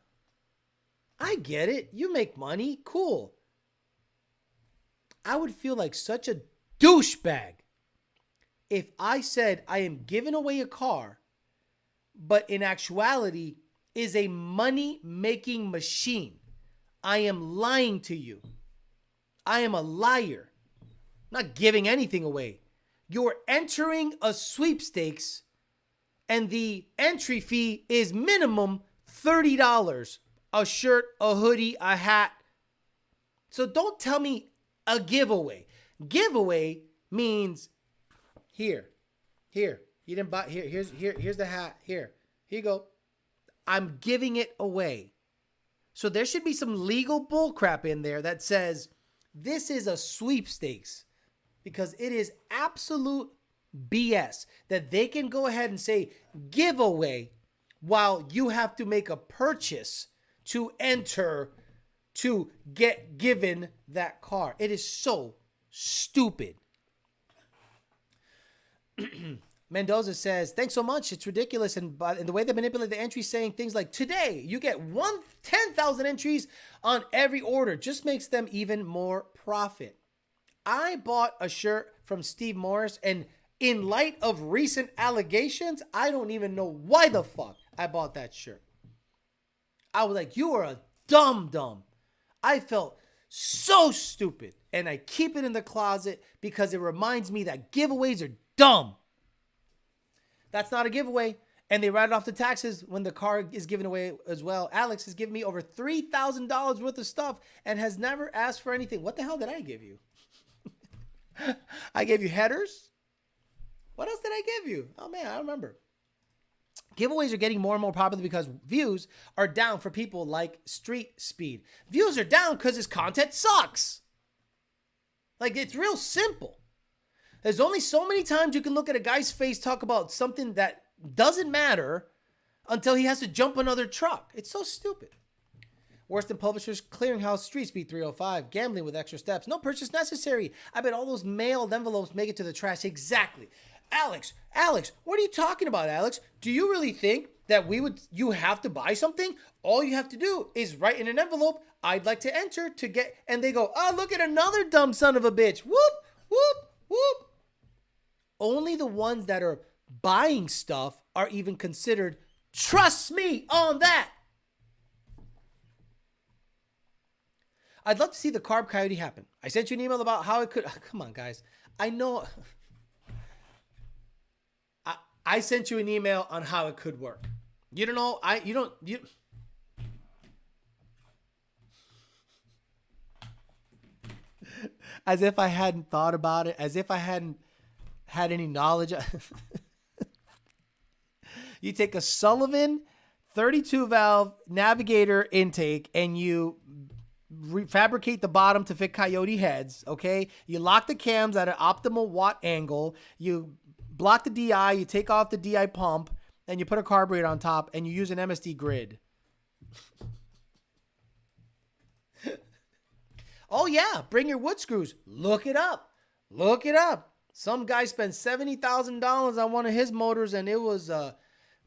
I get it. You make money. Cool. I would feel like such a douchebag if I said I am giving away a car, but in actuality is a money-making machine. I am lying to you. I am a liar. I'm not giving anything away. You're entering a sweepstakes and the entry fee is minimum $30. A shirt, a hoodie, a hat. So don't tell me a giveaway. Giveaway means here. You didn't buy here's the hat. Here you go. I'm giving it away. So there should be some legal bullcrap in there that says this is a sweepstakes, because it is absolute BS that they can go ahead and say giveaway while you have to make a purchase to enter to get given that car. It is so stupid. Mendoza says, thanks so much. It's ridiculous. And the way they manipulate the entry, saying things like, today you get 10,000 entries on every order, just makes them even more profit. I bought a shirt from Steve Morris, and in light of recent allegations, I don't even know why the fuck I bought that shirt. I was like, you are a dumb. I felt so stupid, and I keep it in the closet because it reminds me that giveaways are dumb. That's not a giveaway. And they write off the taxes when the car is given away as well. Alex has given me over $3,000 worth of stuff and has never asked for anything. What the hell did I give you? I gave you headers. What else did I give you? Oh man, I don't remember. Giveaways are getting more and more popular because views are down for people like Street Speed. Views are down because his content sucks. Like, it's real simple. There's only so many times you can look at a guy's face talk about something that doesn't matter until he has to jump another truck. It's so stupid. Worse than Publishers Clearinghouse, Street Speed 305, gambling with extra steps. No purchase necessary. I bet all those mailed envelopes make it to the trash. Exactly. Alex, what are you talking about, Alex? Do you really think that you have to buy something? All you have to do is write in an envelope, I'd like to enter to get, and they go, oh, look at another dumb son of a bitch. Whoop, whoop, whoop. Only the ones that are buying stuff are even considered. Trust me on that. I'd love to see the Carb Coyote happen. I sent you an email about how it could. Come on, guys. I know. I sent you an email on how it could work. You don't know. As if I hadn't thought about it. As if I hadn't had any knowledge. You take a Sullivan 32 valve Navigator intake and you fabricate the bottom to fit Coyote heads. Okay. You lock the cams at an optimal watt angle. You block the DI, you take off the DI pump, and you put a carburetor on top, and you use an MSD grid. Oh, yeah, bring your wood screws. Look it up. Some guy spent $70,000 on one of his motors, and it was,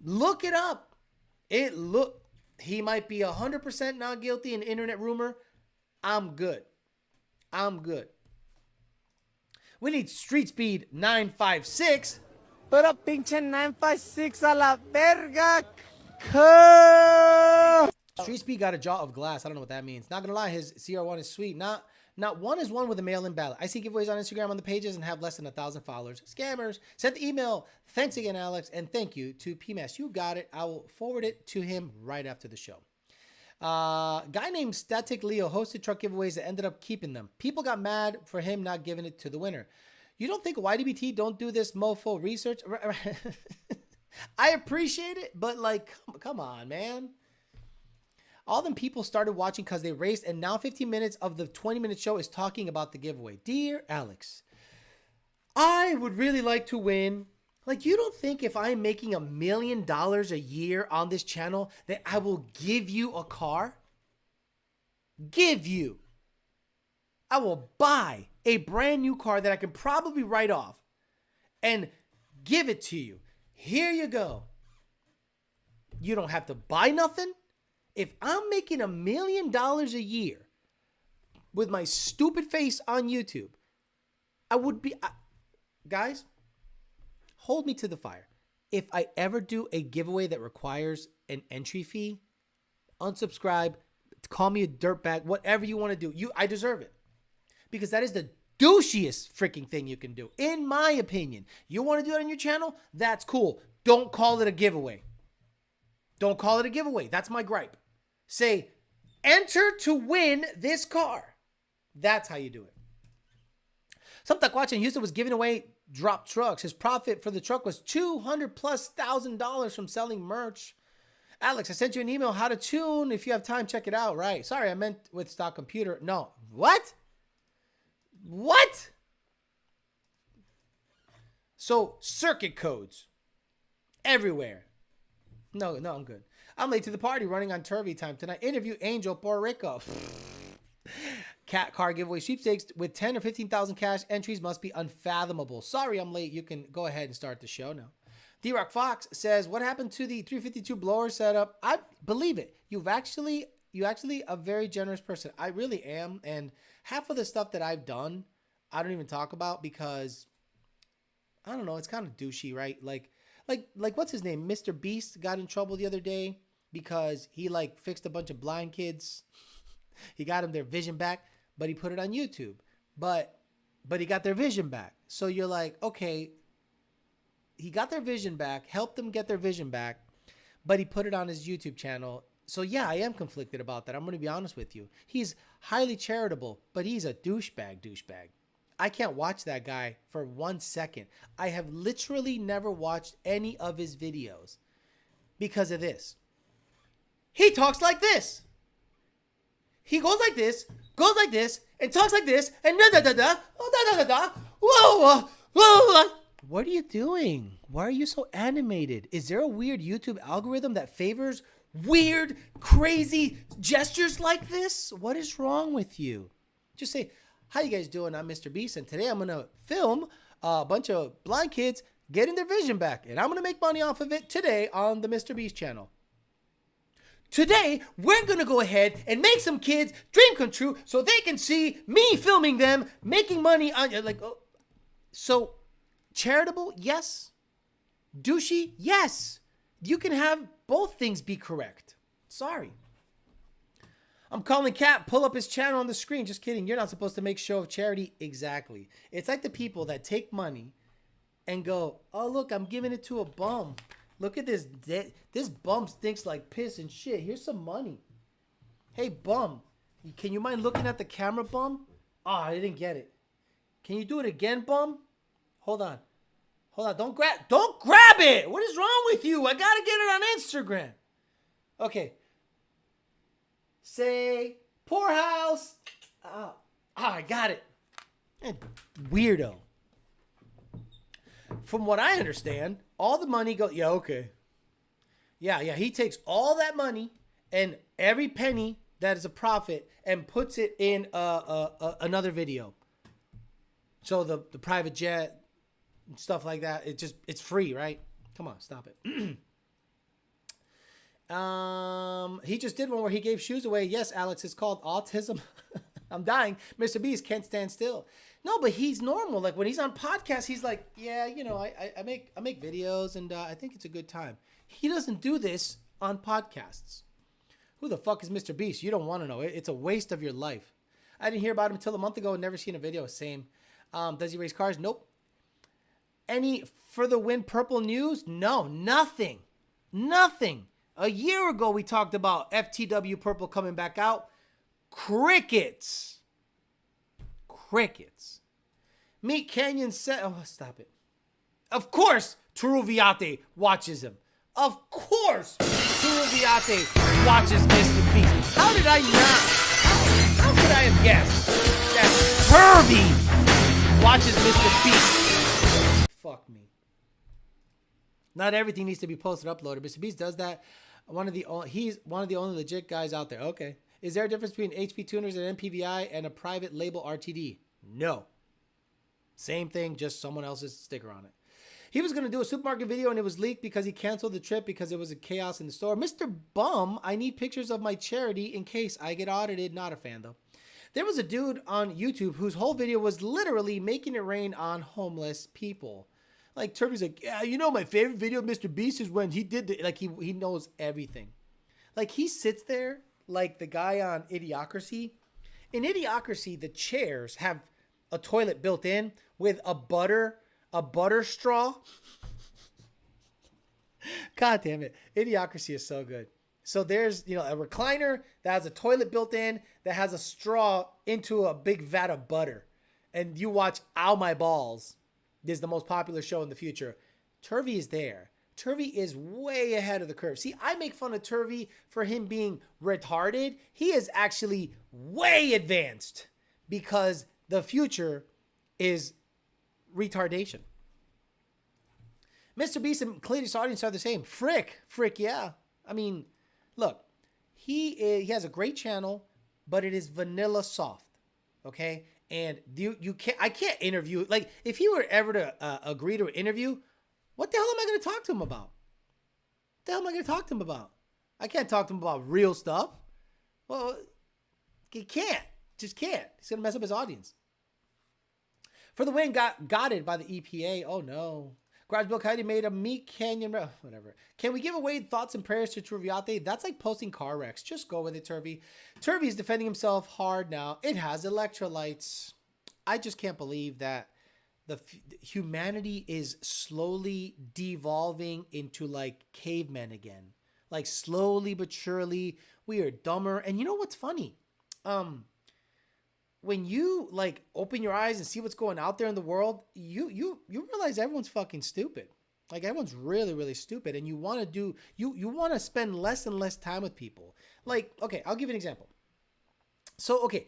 look it up. He might be 100% not guilty, an internet rumor. I'm good. We need Street Speed 956. Pero pinche 956 a la verga. Street Speed got a jaw of glass. I don't know what that means. Not gonna lie, his CR1 is sweet. Not one is one with a mail-in ballot. I see giveaways on Instagram on the pages and have less than 1,000 followers. Scammers. Sent the email. Thanks again, Alex, and thank you to PMS. You got it. I will forward it to him right after the show. Guy named Static Leo hosted truck giveaways that ended up keeping them. People got mad for him not giving it to the winner. You don't think YDBT don't do this mofo research? I appreciate it, but like, come on, man. All them people started watching because they raced, and now 15 minutes of the 20-minute show is talking about the giveaway. Dear Alex, I would really like to win. Like, you don't think if I'm making $1 million a year on this channel that I will give you a car? I will buy a brand new car that I can probably write off and give it to you. Here you go. You don't have to buy nothing. If I'm making $1 million a year with my stupid face on YouTube, I would be... guys, hold me to the fire. If I ever do a giveaway that requires an entry fee, unsubscribe, call me a dirtbag, whatever you want to do. I deserve it. Because that is the douchiest freaking thing you can do, in my opinion. You want to do it on your channel? That's cool. Don't call it a giveaway. Don't call it a giveaway. That's my gripe. Say, enter to win this car. That's how you do it. Some taquache in Houston was giving away drop trucks. His profit for the truck was $200,000+ from selling merch. Alex, I sent you an email how to tune. If you have time, check it out. Right. Sorry, I meant with stock computer. No. What? What? So, circuit codes everywhere. No, I'm good. I'm late to the party, running on Turvy time tonight. Interview Angel Puerto Rico. Cat car giveaway sweepstakes with 10 or 15,000 cash entries must be unfathomable. Sorry, I'm late. You can go ahead and start the show now. D-Rock Fox says, what happened to the 352 blower setup? I believe it. You actually a very generous person. I really am. And half of the stuff that I've done, I don't even talk about because, I don't know, it's kind of douchey, right? Like what's his name? Mr. Beast got in trouble the other day because he like fixed a bunch of blind kids. He got them their vision back, but he put it on YouTube. But he got their vision back. So you're like, okay, he got their vision back, helped them get their vision back, but he put it on his YouTube channel. So yeah, I am conflicted about that. I'm going to be honest with you. He's highly charitable, but he's a douchebag. I can't watch that guy for 1 second. I have literally never watched any of his videos because of this. He talks like this. He goes like this, and talks like this, and da-da-da-da, da-da-da-da, whoa, whoa. What are you doing? Why are you so animated? Is there a weird YouTube algorithm that favors weird, crazy gestures like this? What is wrong with you? Just say, how you guys doing? I'm Mr. Beast, and today I'm going to film a bunch of blind kids getting their vision back, and I'm going to make money off of it today on the Mr. Beast channel. Today, we're going to go ahead and make some kids' dream come true so they can see me filming them, making money on, like, oh. So, charitable, yes. Douchey, yes. You can have both things be correct. Sorry. I'm calling Cat. Pull up his channel on the screen. Just kidding. You're not supposed to make show of charity. Exactly. It's like the people that take money and go, oh, look, I'm giving it to a bum. Look at this. This bum stinks like piss and shit. Here's some money. Hey, bum. Can you mind looking at the camera, bum? Oh, I didn't get it. Can you do it again, bum? Hold on. Don't grab it. What is wrong with you? I gotta get it on Instagram. Okay. Say poorhouse. I got it. Weirdo. From what I understand, all the money goes. Yeah, okay. Yeah. He takes all that money and every penny that is a profit and puts it in another video. So the private jet. Stuff like that. It's free, right? Come on, stop it. He just did one where he gave shoes away. Yes, Alex, it's called autism. I'm dying. Mr. Beast can't stand still. No, but he's normal. Like when he's on podcasts, he's like, yeah, you know, I make videos and I think it's a good time. He doesn't do this on podcasts. Who the fuck is Mr. Beast? You don't want to know. It's a waste of your life. I didn't hear about him until a month ago and never seen a video. Same. Does he race cars? Nope. Any further win purple news? No, nothing. A year ago, we talked about FTW Purple coming back out. Crickets. Meet Canyon said, oh, stop it. Of course, Turu Viate watches him. Of course, Turu Viate watches Mr. Beast. How did I not? How could I have guessed that Turvy watches Mr. Beast? Fuck me. Not everything needs to be posted, uploaded. Mr. Beast does that. He's one of the only legit guys out there. Okay. Is there a difference between HP tuners and MPVI and a private label RTD? No. Same thing, just someone else's sticker on it. He was going to do a supermarket video and it was leaked because he canceled the trip because it was a chaos in the store. Mr. Bum, I need pictures of my charity in case I get audited. Not a fan though. There was a dude on YouTube whose whole video was literally making it rain on homeless people. Like Turby's like, yeah, you know, my favorite video of Mr. Beast is when he did the, like he knows everything. Like he sits there like the guy on Idiocracy. In Idiocracy, the chairs have a toilet built in with a butter straw. God damn it. Idiocracy is so good. So there's, a recliner that has a toilet built in that has a straw into a big vat of butter. And you watch Ow My Balls. This is the most popular show in the future. Turvey is there. Turvey is way ahead of the curve. See, I make fun of Turvey for him being retarded. He is actually way advanced because the future is retardation. Mr. Beast and Clayton's audience are the same. Frick, yeah. I mean, look, he has a great channel, but it is vanilla soft, okay? And I can't interview, like, if he were ever to agree to an interview, what the hell am I going to talk to him about? What the hell am I going to talk to him about? I can't talk to him about real stuff. Well, he can't. Just can't. He's going to mess up his audience. For the win, got it by the EPA. Oh, no. Garage Bill Coyote made a Meat Canyon. Whatever. Can we give away thoughts and prayers to Turviate? That's like posting car wrecks. Just go with it, Turvey. Turvey is defending himself hard now. It has electrolytes. I just can't believe that humanity is slowly devolving into like cavemen again. Like slowly but surely, we are dumber. And you know what's funny? When you like open your eyes and see what's going out there in the world, you realize everyone's fucking stupid. Like everyone's really, really stupid. And you want to spend less and less time with people. Like, okay, I'll give you an example. So, okay,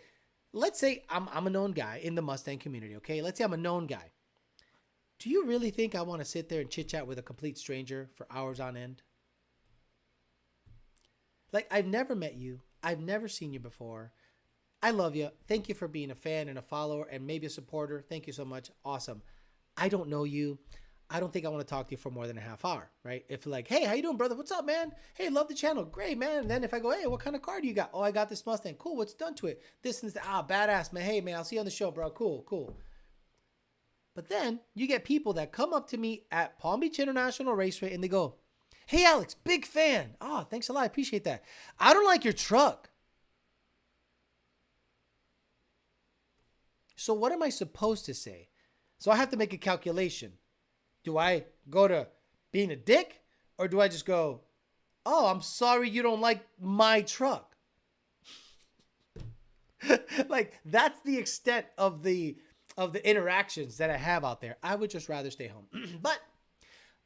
let's say I'm a known guy in the Mustang community. Okay. Let's say I'm a known guy. Do you really think I want to sit there and chit chat with a complete stranger for hours on end? Like, I've never met you. I've never seen you before. I love you. Thank you for being a fan and a follower and maybe a supporter. Thank you so much. Awesome. I don't know you. I don't think I want to talk to you for more than a half hour, right? If like, hey, how you doing, brother? What's up, man? Hey, love the channel. Great, man. And then if I go, hey, what kind of car do you got? Oh, I got this Mustang. Cool. What's done to it? This and that. Badass, man. Hey, man, I'll see you on the show, bro. Cool. But then you get people that come up to me at Palm Beach International Raceway and they go, hey, Alex, big fan. Oh, thanks a lot. I appreciate that. I don't like your truck. So what am I supposed to say? So I have to make a calculation. Do I go to being a dick or do I just go, oh, I'm sorry you don't like my truck? Like that's the extent of the interactions that I have out there. I would just rather stay home. But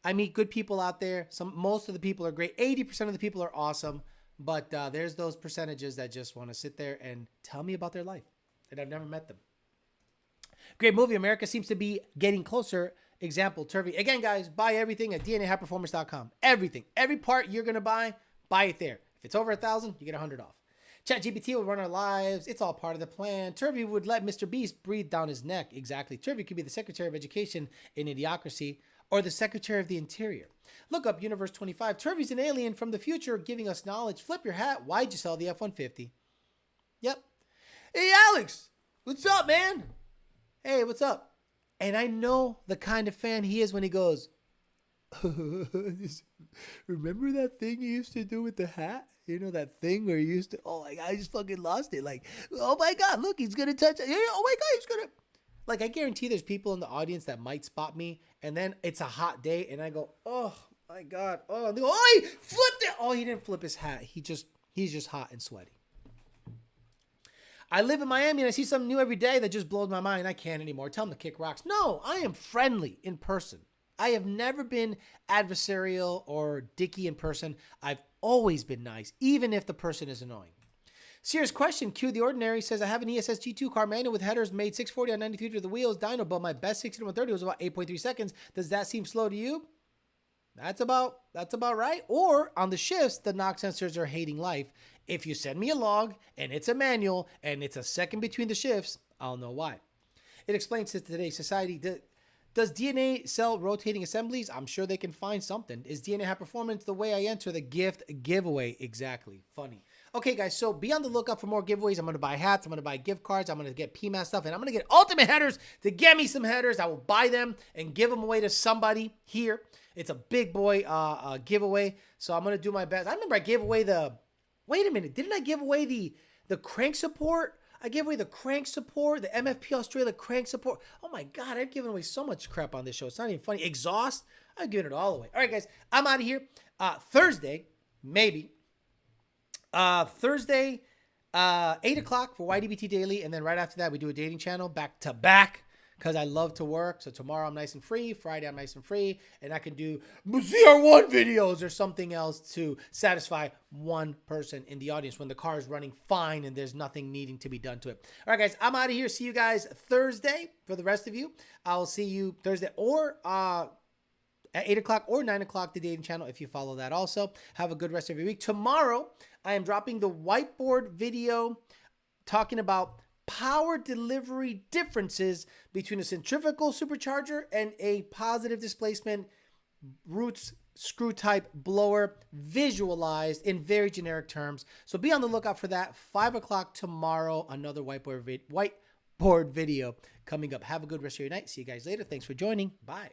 I meet good people out there. Most of the people are great. 80% of the people are awesome. But there's those percentages that just want to sit there and tell me about their life. And I've never met them. Great movie. America seems to be getting closer. Example, Turvey. Again, guys, buy everything at DNAHighperformance.com. Everything. Every part you're going to buy it there. If it's over 1,000, you get 100 off. ChatGPT will run our lives. It's all part of the plan. Turvey would let Mr. Beast breathe down his neck. Exactly. Turvey could be the Secretary of Education in Idiocracy or the Secretary of the Interior. Look up Universe 25. Turvey's an alien from the future giving us knowledge. Flip your hat. Why'd you sell the F-150? Yep. Hey, Alex. What's up, man? Hey, what's up? And I know the kind of fan he is when he goes, remember that thing you used to do with the hat? You know, that thing where you used to, oh my God, I just fucking lost it. Like, oh my God, look, he's going to touch it. Oh my God, he's going to. Like, I guarantee there's people in the audience that might spot me. And then it's a hot day. And I go, oh my God. Oh, and they go, oh, he flipped it. Oh, he didn't flip his hat. He's just hot and sweaty. I live in Miami and I see something new every day that just blows my mind. I can't anymore. Tell them to kick rocks. No, I am friendly in person. I have never been adversarial or dicky in person. I've always been nice, even if the person is annoying. Serious question. Q The Ordinary says, I have an ESS G2 car manual with headers made 640 on 93 to the wheels, dyno, but my best 60 to 130 was about 8.3 seconds. Does that seem slow to you? That's about right. Or on the shifts, the knock sensors are hating life. If you send me a log and it's a manual and it's a second between the shifts, I'll know why. It explains to today's society. Does DNA sell rotating assemblies? I'm sure they can find something. Is DNA High Performance the way I enter the gift giveaway? Exactly. Funny. Okay, guys, so be on the lookout for more giveaways. I'm going to buy hats. I'm going to buy gift cards. I'm going to get PMAS stuff. And I'm going to get Ultimate Headers to get me some headers. I will buy them and give them away to somebody here. It's a big boy giveaway. So I'm going to do my best. I remember I gave away wait a minute. Didn't I give away the crank support I gave away the crank support, the MFP Australia crank support. Oh my God, I've given away so much crap on this show. It's not even funny. Exhaust, I've given it all away. All right, guys, I'm out of here. Thursday, maybe. Thursday, 8 o'clock for YDBT Daily. And then right after that, we do a dating channel back to back because I love to work. So tomorrow I'm nice and free. Friday I'm nice and free. And I can do ZR1 videos or something else to satisfy one person in the audience when the car is running fine and there's nothing needing to be done to it. All right, guys, I'm out of here. See you guys Thursday. For the rest of you, I'll see you Thursday or at 8 o'clock or 9 o'clock, the dating channel, if you follow that also. Have a good rest of your week. Tomorrow, I am dropping the whiteboard video talking about power delivery differences between a centrifugal supercharger and a positive displacement roots screw type blower, visualized in very generic terms. So be on the lookout for that. 5 o'clock tomorrow, another whiteboard video coming up. Have a good rest of your night. See you guys later. Thanks for joining. Bye.